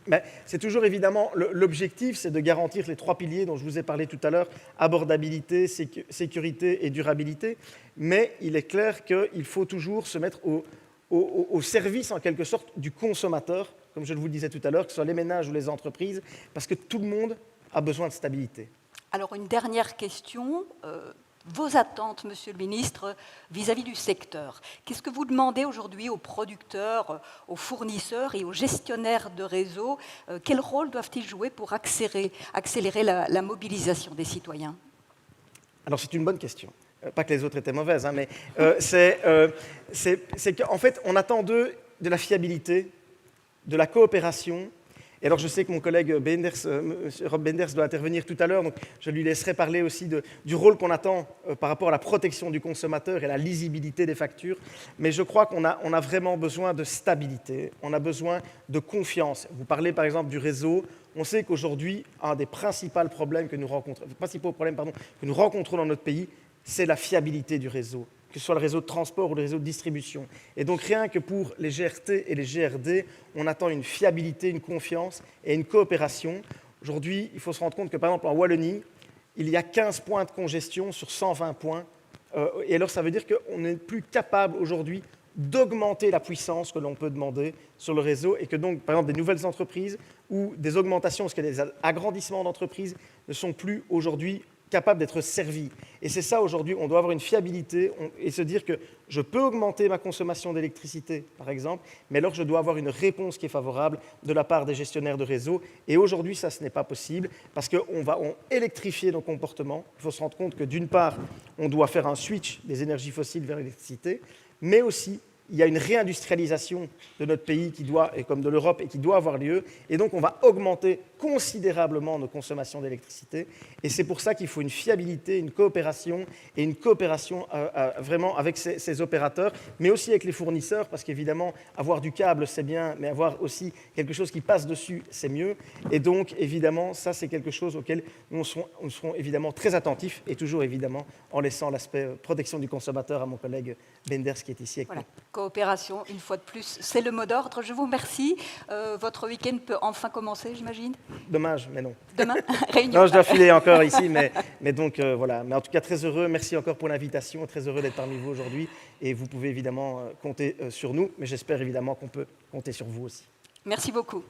Mais c'est toujours évidemment, l'objectif, c'est de garantir les 3 piliers dont je vous ai parlé tout à l'heure, abordabilité, sécurité et durabilité, mais il est clair qu'il faut toujours se mettre au service, en quelque sorte, du consommateur, comme je vous le disais tout à l'heure, que ce soit les ménages ou les entreprises, parce que tout le monde a besoin de stabilité. Alors, une dernière question. Vos attentes, Monsieur le Ministre, vis-à-vis du secteur. Qu'est-ce que vous demandez aujourd'hui aux producteurs, aux fournisseurs et aux gestionnaires de réseaux? Quel rôle doivent-ils jouer pour accélérer la mobilisation des citoyens? Alors, c'est une bonne question. Pas que les autres étaient mauvaises, hein, mais c'est qu'en fait, on attend d'eux de la fiabilité, de la coopération. Et alors, je sais que mon collègue Rob Benders doit intervenir tout à l'heure, donc je lui laisserai parler aussi du rôle qu'on attend par rapport à la protection du consommateur et la lisibilité des factures. Mais je crois qu'on a vraiment besoin de stabilité, on a besoin de confiance. Vous parlez par exemple du réseau. On sait qu'aujourd'hui, un des principaux problèmes que nous rencontrons dans notre pays, c'est la fiabilité du réseau, que ce soit le réseau de transport ou le réseau de distribution. Et donc rien que pour les GRT et les GRD, on attend une fiabilité, une confiance et une coopération. Aujourd'hui, il faut se rendre compte que par exemple en Wallonie, il y a 15 points de congestion sur 120 points. Et alors ça veut dire qu'on n'est plus capable aujourd'hui d'augmenter la puissance que l'on peut demander sur le réseau et que donc, par exemple, des nouvelles entreprises ou des augmentations, parce qu'il y a des agrandissements d'entreprises, ne sont plus aujourd'hui capables d'être servis. Et c'est ça aujourd'hui, on doit avoir une fiabilité et se dire que je peux augmenter ma consommation d'électricité, par exemple, mais alors je dois avoir une réponse qui est favorable de la part des gestionnaires de réseau. Et aujourd'hui, ça, ce n'est pas possible parce qu'on va électrifier nos comportements. Il faut se rendre compte que d'une part, on doit faire un switch des énergies fossiles vers l'électricité, mais aussi il y a une réindustrialisation de notre pays qui doit, et comme de l'Europe, et qui doit avoir lieu. Et donc, on va augmenter considérablement nos consommations d'électricité. Et c'est pour ça qu'il faut une fiabilité, une coopération vraiment avec ces opérateurs, mais aussi avec les fournisseurs, parce qu'évidemment, avoir du câble, c'est bien, mais avoir aussi quelque chose qui passe dessus, c'est mieux. Et donc, évidemment, ça, c'est quelque chose auquel nous serons évidemment très attentifs, et toujours, évidemment, en laissant l'aspect protection du consommateur à mon collègue Benders, qui est ici avec nous. Coopération, une fois de plus, c'est le mot d'ordre. Je vous remercie. Votre week-end peut enfin commencer, j'imagine. Dommage, mais non. Demain, réunion. Non, je dois filer encore ici, mais donc voilà. Mais en tout cas, très heureux. Merci encore pour l'invitation. Très heureux d'être parmi vous aujourd'hui. Et vous pouvez évidemment compter sur nous, mais j'espère évidemment qu'on peut compter sur vous aussi. Merci beaucoup.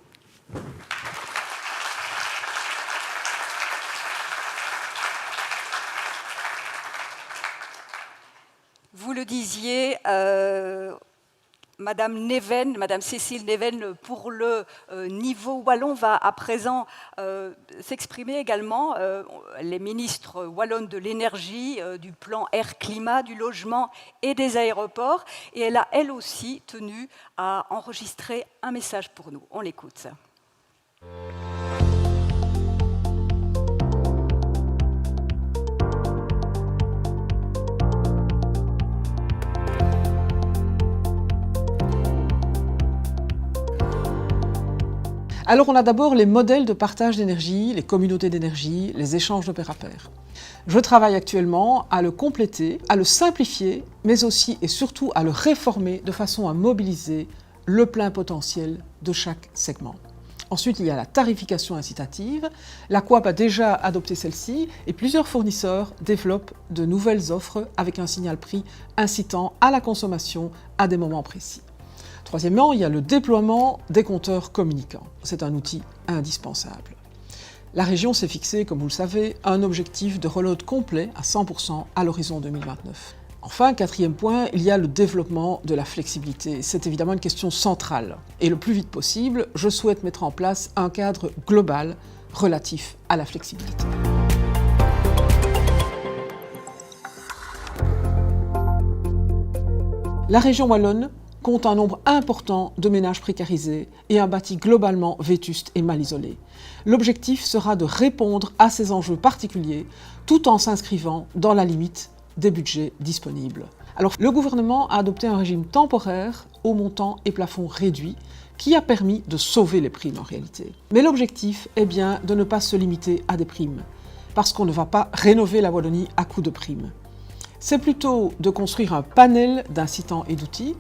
Vous le disiez, Madame Cécile Neven, pour le niveau wallon, va à présent s'exprimer également. Les ministres wallonnes de l'énergie, du plan air-climat, du logement et des aéroports. Et elle a, elle aussi, tenu à enregistrer un message pour nous. On l'écoute. Alors on a d'abord les modèles de partage d'énergie, les communautés d'énergie, les échanges de pair à pair. Je travaille actuellement à le compléter, à le simplifier, mais aussi et surtout à le réformer de façon à mobiliser le plein potentiel de chaque segment. Ensuite, il y a la tarification incitative. La Coop a déjà adopté celle-ci et plusieurs fournisseurs développent de nouvelles offres avec un signal prix incitant à la consommation à des moments précis. Troisièmement, il y a le déploiement des compteurs communicants. C'est un outil indispensable. La région s'est fixée, comme vous le savez, un objectif de reload complet à 100% à l'horizon 2029. Enfin, quatrième point, il y a le développement de la flexibilité. C'est évidemment une question centrale. Et le plus vite possible, je souhaite mettre en place un cadre global relatif à la flexibilité. La région wallonne compte un nombre important de ménages précarisés et un bâti globalement vétuste et mal isolé. L'objectif sera de répondre à ces enjeux particuliers tout en s'inscrivant dans la limite des budgets disponibles. Alors, le gouvernement a adopté un régime temporaire au montant et plafond réduit qui a permis de sauver les primes en réalité. Mais l'objectif est bien de ne pas se limiter à des primes, parce qu'on ne va pas rénover la Wallonie à coups de primes. C'est plutôt de construire un panel d'incitants et d'outils,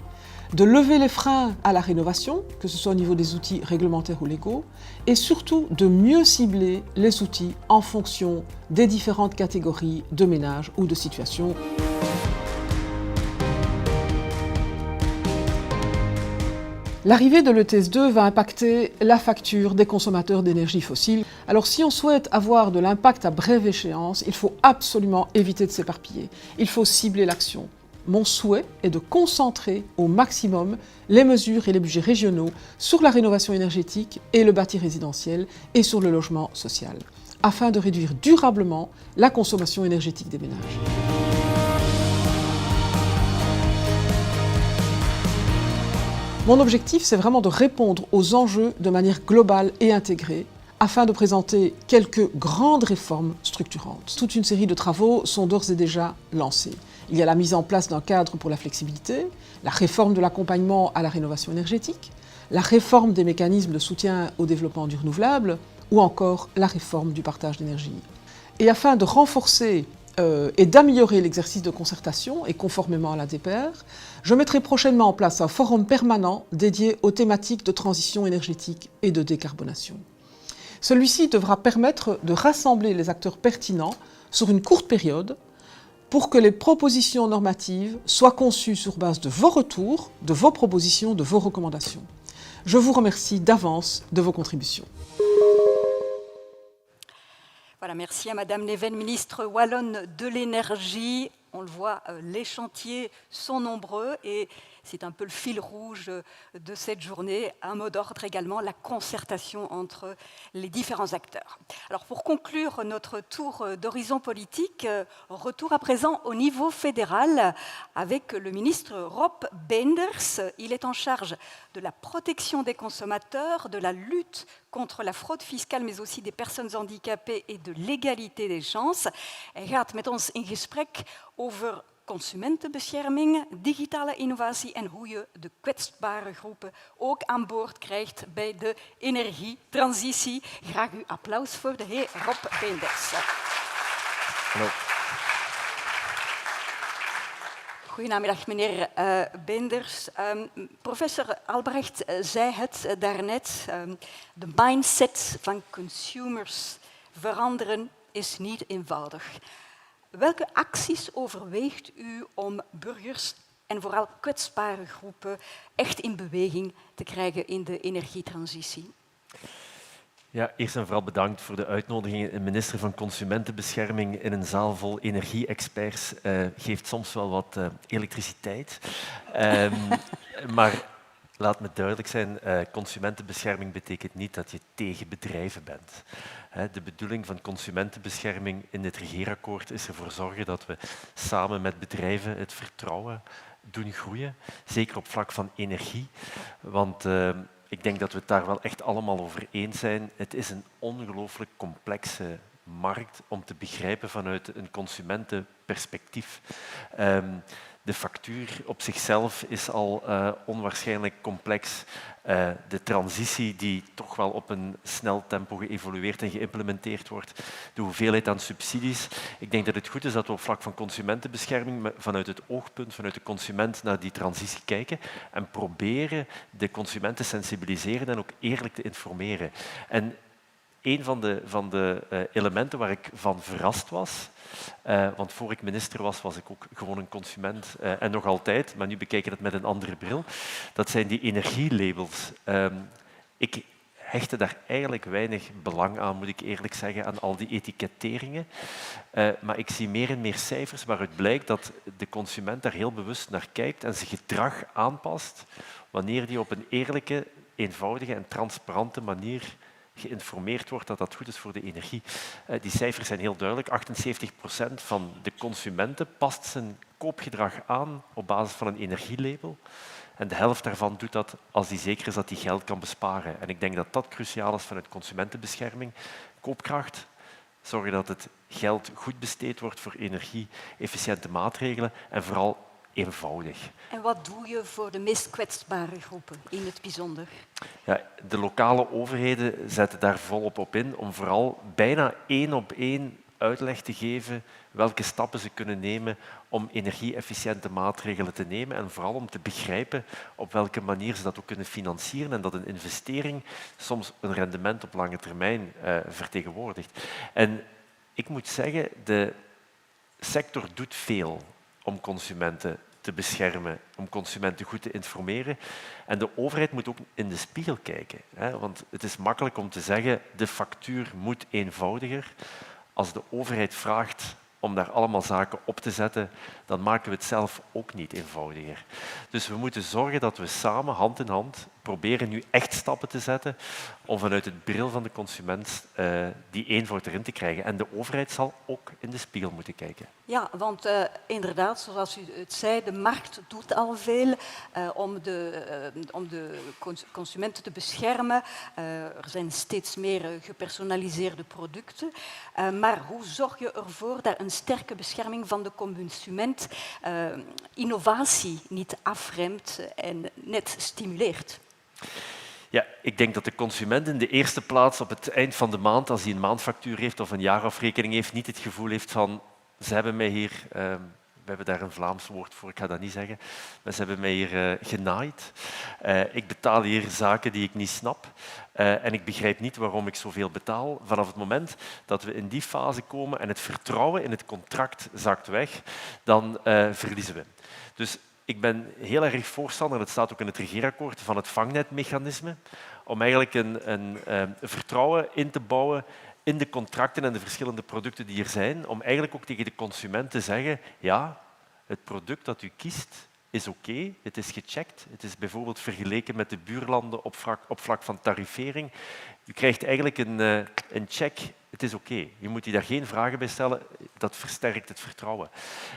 de lever les freins à la rénovation, que ce soit au niveau des outils réglementaires ou légaux, et surtout de mieux cibler les outils en fonction des différentes catégories de ménages ou de situations. L'arrivée de l'ETS2 va impacter la facture des consommateurs d'énergie fossile. Alors si on souhaite avoir de l'impact à brève échéance, il faut absolument éviter de s'éparpiller. Il faut cibler l'action. Mon souhait est de concentrer au maximum les mesures et les budgets régionaux sur la rénovation énergétique et le bâti résidentiel et sur le logement social, afin de réduire durablement la consommation énergétique des ménages. Mon objectif, c'est vraiment de répondre aux enjeux de manière globale et intégrée, afin de présenter quelques grandes réformes structurantes. Toute une série de travaux sont d'ores et déjà lancés. Il y a la mise en place d'un cadre pour la flexibilité, la réforme de l'accompagnement à la rénovation énergétique, la réforme des mécanismes de soutien au développement du renouvelable ou encore la réforme du partage d'énergie. Et afin de renforcer et d'améliorer l'exercice de concertation et conformément à la DPR, je mettrai prochainement en place un forum permanent dédié aux thématiques de transition énergétique et de décarbonation. Celui-ci devra permettre de rassembler les acteurs pertinents sur une courte période pour que les propositions normatives soient conçues sur base de vos retours, de vos propositions, de vos recommandations. Je vous remercie d'avance de vos contributions. Voilà, merci à Madame Neven, ministre wallonne de l'énergie. On le voit, les chantiers sont nombreux et c'est un peu le fil rouge de cette journée. Un mot d'ordre également, la concertation entre les différents acteurs. Alors pour conclure notre tour d'horizon politique, retour à présent au niveau fédéral avec le ministre Rob Beenders. Il est en charge de la protection des consommateurs, de la lutte contre la fraude fiscale, mais aussi des personnes handicapées et de l'égalité des chances. Hij gaat met ons in gesprek over consumentenbescherming, digitale innovatie en hoe je de kwetsbare groepen ook aan boord krijgt bij de energietransitie. Graag uw applaus voor de heer Rob Beenders. Hallo. Goedemiddag, meneer Beenders. Professor Albrecht zei het daarnet. De mindset van consumers veranderen is niet eenvoudig. Welke acties overweegt u om burgers en vooral kwetsbare groepen echt in beweging te krijgen in de energietransitie? Ja, eerst en vooral bedankt voor de uitnodiging. Een minister van Consumentenbescherming in een zaal vol energie-experts geeft soms wel wat elektriciteit. Maar laat me duidelijk zijn, consumentenbescherming betekent niet dat je tegen bedrijven bent. De bedoeling van consumentenbescherming in dit regeerakkoord is ervoor zorgen dat we samen met bedrijven het vertrouwen doen groeien, zeker op vlak van energie. Want ik denk dat we het daar wel echt allemaal over eens zijn. Het is een ongelooflijk complexe markt om te begrijpen vanuit een consumentenperspectief. De factuur op zichzelf is al onwaarschijnlijk complex. De transitie die toch wel op een snel tempo geëvolueerd en geïmplementeerd wordt. De hoeveelheid aan subsidies. Ik denk dat het goed is dat we op vlak van consumentenbescherming vanuit het oogpunt, vanuit de consument naar die transitie kijken en proberen de consument te sensibiliseren en ook eerlijk te informeren. En een van de elementen waar ik van verrast was, want voor ik minister was, was ik ook gewoon een consument en nog altijd, maar nu bekijk ik het met een andere bril. Dat zijn die energielabels. Ik hechtte daar eigenlijk weinig belang aan, moet ik eerlijk zeggen, aan al die etiketteringen. Maar ik zie meer en meer cijfers waaruit blijkt dat de consument daar heel bewust naar kijkt en zijn gedrag aanpast wanneer die op een eerlijke, eenvoudige en transparante manier geïnformeerd wordt dat dat goed is voor de energie. Die cijfers zijn heel duidelijk. 78% van de consumenten past zijn koopgedrag aan op basis van een energielabel. En de helft daarvan doet dat als hij zeker is dat hij geld kan besparen. En ik denk dat dat cruciaal is vanuit consumentenbescherming. Koopkracht, zorgen dat het geld goed besteed wordt voor energie-efficiënte maatregelen en vooral eenvoudig. En wat doe je voor de meest kwetsbare groepen in het bijzonder? Ja, de lokale overheden zetten daar volop op in om vooral bijna 1-op-1 uitleg te geven welke stappen ze kunnen nemen om energie-efficiënte maatregelen te nemen en vooral om te begrijpen op welke manier ze dat ook kunnen financieren en dat een investering soms een rendement op lange termijn vertegenwoordigt. En ik moet zeggen, de sector doet veel om consumenten te beschermen, om consumenten goed te informeren. En de overheid moet ook in de spiegel kijken. Want het is makkelijk om te zeggen, de factuur moet eenvoudiger. Als de overheid vraagt om daar allemaal zaken op te zetten, dan maken we het zelf ook niet eenvoudiger. Dus we moeten zorgen dat we samen, hand in hand, proberen nu echt stappen te zetten om vanuit het bril van de consument die eenvoud erin te krijgen. En de overheid zal ook in de spiegel moeten kijken. Ja, want inderdaad, zoals u het zei, de markt doet al veel om de consumenten te beschermen. Er zijn steeds meer gepersonaliseerde producten. Maar hoe zorg je ervoor dat een sterke bescherming van de consument innovatie niet afremt en net stimuleert? Ja, ik denk dat de consument in de eerste plaats op het eind van de maand, als hij een maandfactuur heeft of een jaarafrekening heeft, niet het gevoel heeft van ze hebben mij hier, we hebben daar een Vlaams woord voor, ik ga dat niet zeggen, maar ze hebben mij hier genaaid. Ik betaal hier zaken die ik niet snap en ik begrijp niet waarom ik zoveel betaal. Vanaf het moment dat we in die fase komen en het vertrouwen in het contract zakt weg, dan verliezen we. Dus ik ben heel erg voorstander, en het staat ook in het regeerakkoord, van het vangnetmechanisme, om eigenlijk een vertrouwen in te bouwen in de contracten en de verschillende producten die er zijn, om eigenlijk ook tegen de consument te zeggen, ja, het product dat u kiest is oké, het is gecheckt, het is bijvoorbeeld vergeleken met de buurlanden op vlak van tarifering. U krijgt eigenlijk een check, het is oké. Je moet je daar geen vragen bij stellen, dat versterkt het vertrouwen.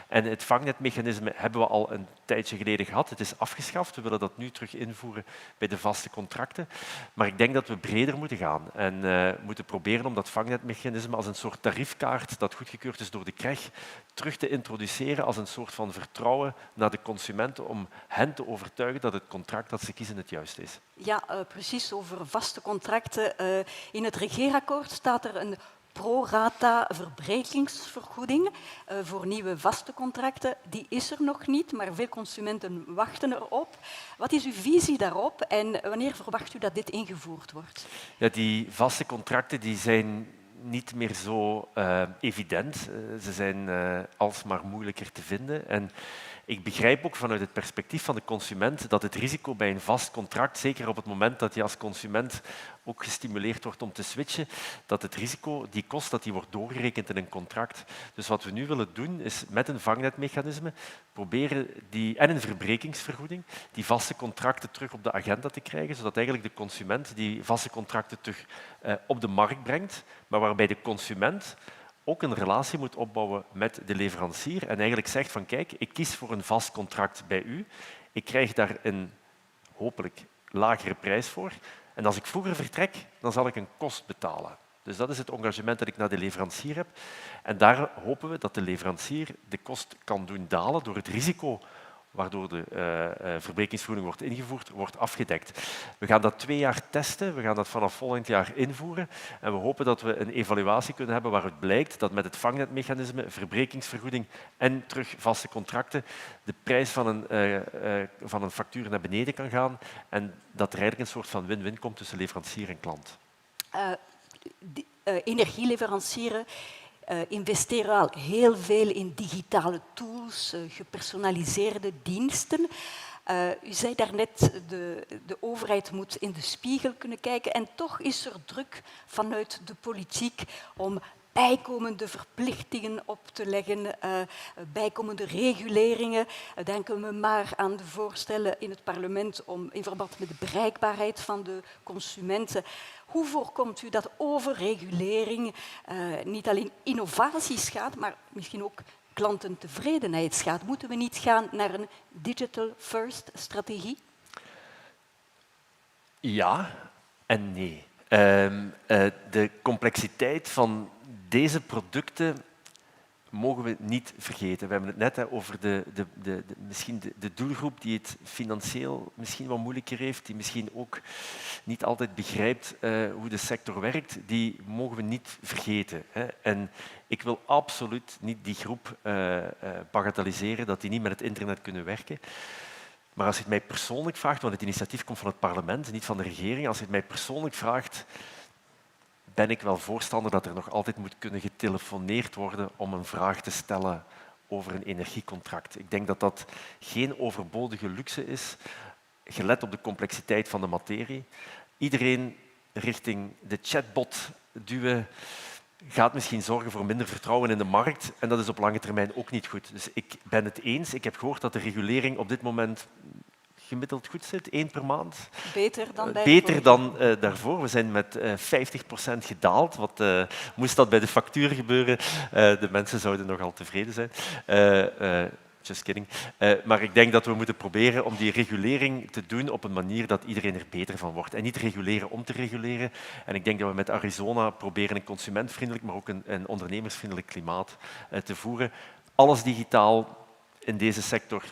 En het vangnetmechanisme hebben we al een tijdje geleden gehad. Het is afgeschaft, we willen dat nu terug invoeren bij de vaste contracten. Maar ik denk dat we breder moeten gaan en moeten proberen om dat vangnetmechanisme als een soort tariefkaart dat goedgekeurd is door de KREG terug te introduceren als een soort van vertrouwen naar de consumenten om hen te overtuigen dat het contract dat ze kiezen het juiste is. Ja, precies over vaste contracten. In het regeerakkoord staat er een pro-rata verbrekingsvergoeding voor nieuwe vaste contracten. Die is er nog niet, maar veel consumenten wachten erop. Wat is uw visie daarop en wanneer verwacht u dat dit ingevoerd wordt? Ja, die vaste contracten die zijn niet meer zo evident. Ze zijn alsmaar moeilijker te vinden. En Ik begrijp ook vanuit het perspectief van de consument dat het risico bij een vast contract, zeker op het moment dat je als consument ook gestimuleerd wordt om te switchen, dat het risico, die kost, dat die wordt doorgerekend in een contract. Dus wat we nu willen doen, is met een vangnetmechanisme proberen en een verbrekingsvergoeding die vaste contracten terug op de agenda te krijgen, zodat eigenlijk de consument die vaste contracten terug op de markt brengt, maar waarbij de consument ook een relatie moet opbouwen met de leverancier en eigenlijk zegt van kijk, ik kies voor een vast contract bij u, ik krijg daar een hopelijk lagere prijs voor en als ik vroeger vertrek, dan zal ik een kost betalen. Dus dat is het engagement dat ik naar de leverancier heb en daar hopen we dat de leverancier de kost kan doen dalen door het risico waardoor de verbrekingsvergoeding wordt ingevoerd, wordt afgedekt. We gaan dat 2 jaar testen, we gaan dat vanaf volgend jaar invoeren en we hopen dat we een evaluatie kunnen hebben waaruit blijkt dat met het vangnetmechanisme, verbrekingsvergoeding en terug vaste contracten de prijs van een factuur naar beneden kan gaan en dat er eigenlijk een soort van win-win komt tussen leverancier en klant. Energieleverancieren investeren al heel veel in digitale tools, gepersonaliseerde diensten. U zei daarnet, de overheid moet in de spiegel kunnen kijken en toch is er druk vanuit de politiek om bijkomende verplichtingen op te leggen, bijkomende reguleringen. Denken we maar aan de voorstellen in het parlement in verband met de bereikbaarheid van de consumenten. Hoe voorkomt u dat overregulering niet alleen innovatie schaadt, maar misschien ook klantentevredenheid schaadt? Moeten we niet gaan naar een digital-first strategie? Ja en nee. De complexiteit van deze producten mogen we niet vergeten. We hebben het net over misschien de doelgroep die het financieel misschien wat moeilijker heeft, die misschien ook niet altijd begrijpt hoe de sector werkt. Die mogen we niet vergeten. En ik wil absoluut niet die groep bagatelliseren, dat die niet met het internet kunnen werken. Maar als je het mij persoonlijk vraagt, want het initiatief komt van het parlement, niet van de regering, als je het mij persoonlijk vraagt, ben ik wel voorstander dat er nog altijd moet kunnen getelefoneerd worden om een vraag te stellen over een energiecontract. Ik denk dat dat geen overbodige luxe is, gelet op de complexiteit van de materie. Iedereen richting de chatbot duwen gaat misschien zorgen voor minder vertrouwen in de markt en dat is op lange termijn ook niet goed. Dus ik ben het eens. Ik heb gehoord dat de regulering op dit moment gemiddeld goed zit, 1 per maand. Beter dan Beter dan daarvoor. We zijn met 50% gedaald. Wat moest dat bij de factuur gebeuren? De mensen zouden nogal tevreden zijn. Just kidding. Maar ik denk dat we moeten proberen om die regulering te doen op een manier dat iedereen er beter van wordt. En niet reguleren om te reguleren. En ik denk dat we met Arizona proberen een consumentvriendelijk, maar ook een ondernemersvriendelijk klimaat te voeren. Alles digitaal in deze sector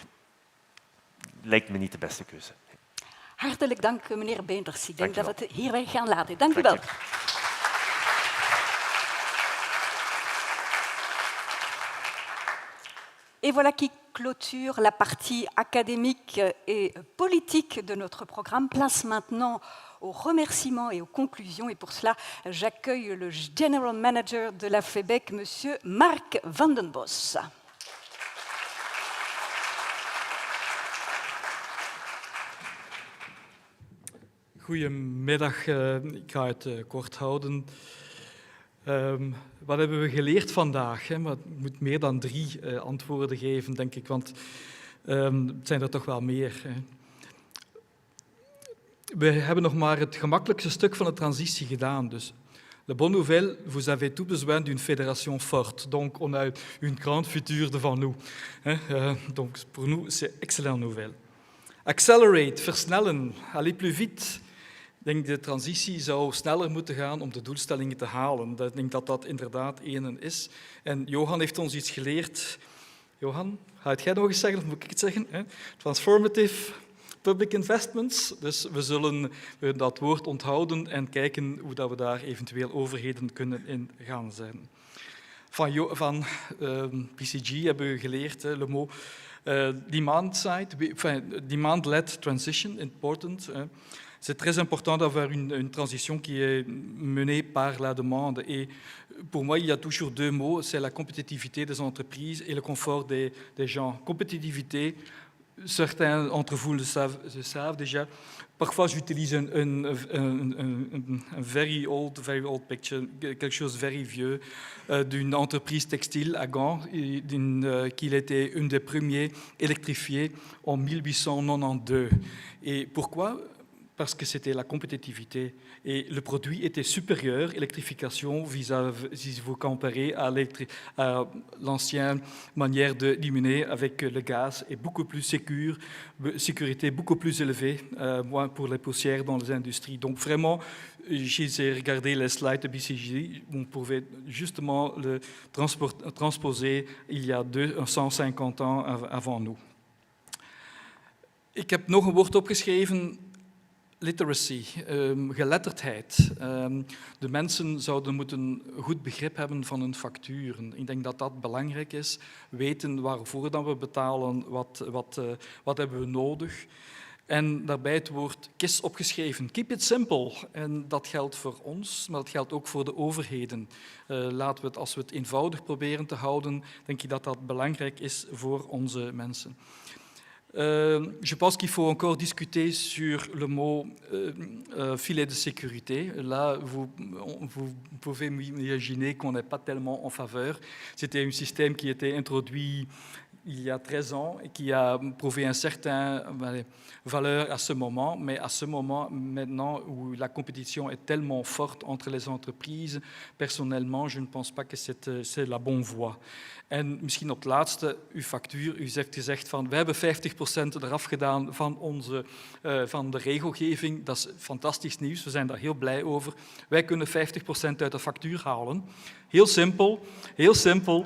lijkt me niet de beste keuze. Hartelijk dank, meneer Beenders. Ik denk dat we het hierbij gaan laten. Dank u wel. Et voilà qui clôture la partie académique et politique de notre programme. Place maintenant aux remerciements et aux conclusions. Et pour cela, j'accueille le General Manager de la FEBEG, monsieur Mark van den Bos. Goedemiddag, ik ga het kort houden. Wat hebben we geleerd vandaag? Hè? Maar ik moet meer dan 3 antwoorden geven, denk ik, want het zijn er toch wel meer. Hè. We hebben nog maar het gemakkelijkste stuk van de transitie gedaan. Dus, la bonne nouvelle, vous avez tout besoin d'une fédération forte. Donc, on a une grande future devant nous. Donc, pour nous, c'est excellente nouvelle. Accelerate, versnellen, aller plus vite. Ik denk dat de transitie zou sneller moeten gaan om de doelstellingen te halen. Ik denk dat dat inderdaad één is. En Johan heeft ons iets geleerd. Johan, ga het jij nog eens zeggen of moet ik het zeggen? Transformative public investments. Dus we zullen dat woord onthouden en kijken hoe dat we daar eventueel overheden kunnen in gaan zijn. Van BCG hebben we geleerd, le mot demand-side, demand-led transition, important. c'est très important d'avoir une transition qui est menée par la demande. Et pour moi, il y a toujours deux mots, c'est la compétitivité des entreprises et le confort des gens. Compétitivité, certains d'entre vous le savent déjà. Parfois, j'utilise un very old picture, quelque chose de very vieux, d'une entreprise textile à Gand, qui était une des premiers électrifiés en 1892. Et pourquoi ? Parce que c'était la compétitivité et le produit était supérieur, électrification, si vous comparez à l'ancienne manière d'éliminer avec le gaz, est beaucoup plus sécurité beaucoup plus élevée, moins pour les poussières dans les industries. Donc vraiment, j'ai regardé les slides de BCG, on pouvait justement le transposer il y a 150 ans avant nous. Ik heb nog een woord opgeschreven. Literacy, geletterdheid. De mensen zouden moeten goed begrip hebben van hun facturen. Ik denk dat dat belangrijk is. Weten waarvoor dan we betalen, wat hebben we nodig. En daarbij het woord KISS opgeschreven. Keep it simple. En dat geldt voor ons, maar dat geldt ook voor de overheden. Laten we het, als we het eenvoudig proberen te houden, denk ik dat dat belangrijk is voor onze mensen. Je pense qu'il faut encore discuter sur le mot filet de sécurité. Là, vous pouvez imaginer qu'on n'est pas tellement en faveur. C'était un système qui était introduit il y a 13 ans et qui a prouvé une certaine valeur à ce moment, mais à ce moment maintenant où la compétition est tellement forte entre les entreprises, personnellement, je ne pense pas que c'est la bonne voie. En misschien op het laatste, uw factuur. U heeft gezegd van, we hebben 50% eraf gedaan van de regelgeving. Dat is fantastisch nieuws, we zijn daar heel blij over. Wij kunnen 50% uit de factuur halen. Heel simpel, heel simpel.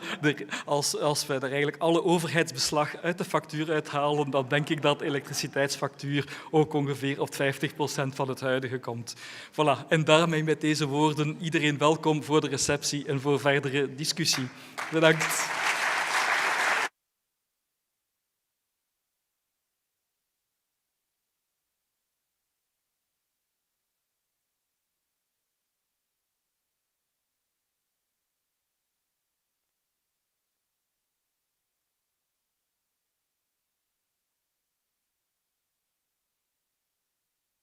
Als we er eigenlijk alle overheidsbeslag uit de factuur uithalen, dan denk ik dat de elektriciteitsfactuur ook ongeveer op 50% van het huidige komt. Voilà. En daarmee met deze woorden, iedereen welkom voor de receptie en voor verdere discussie. Bedankt.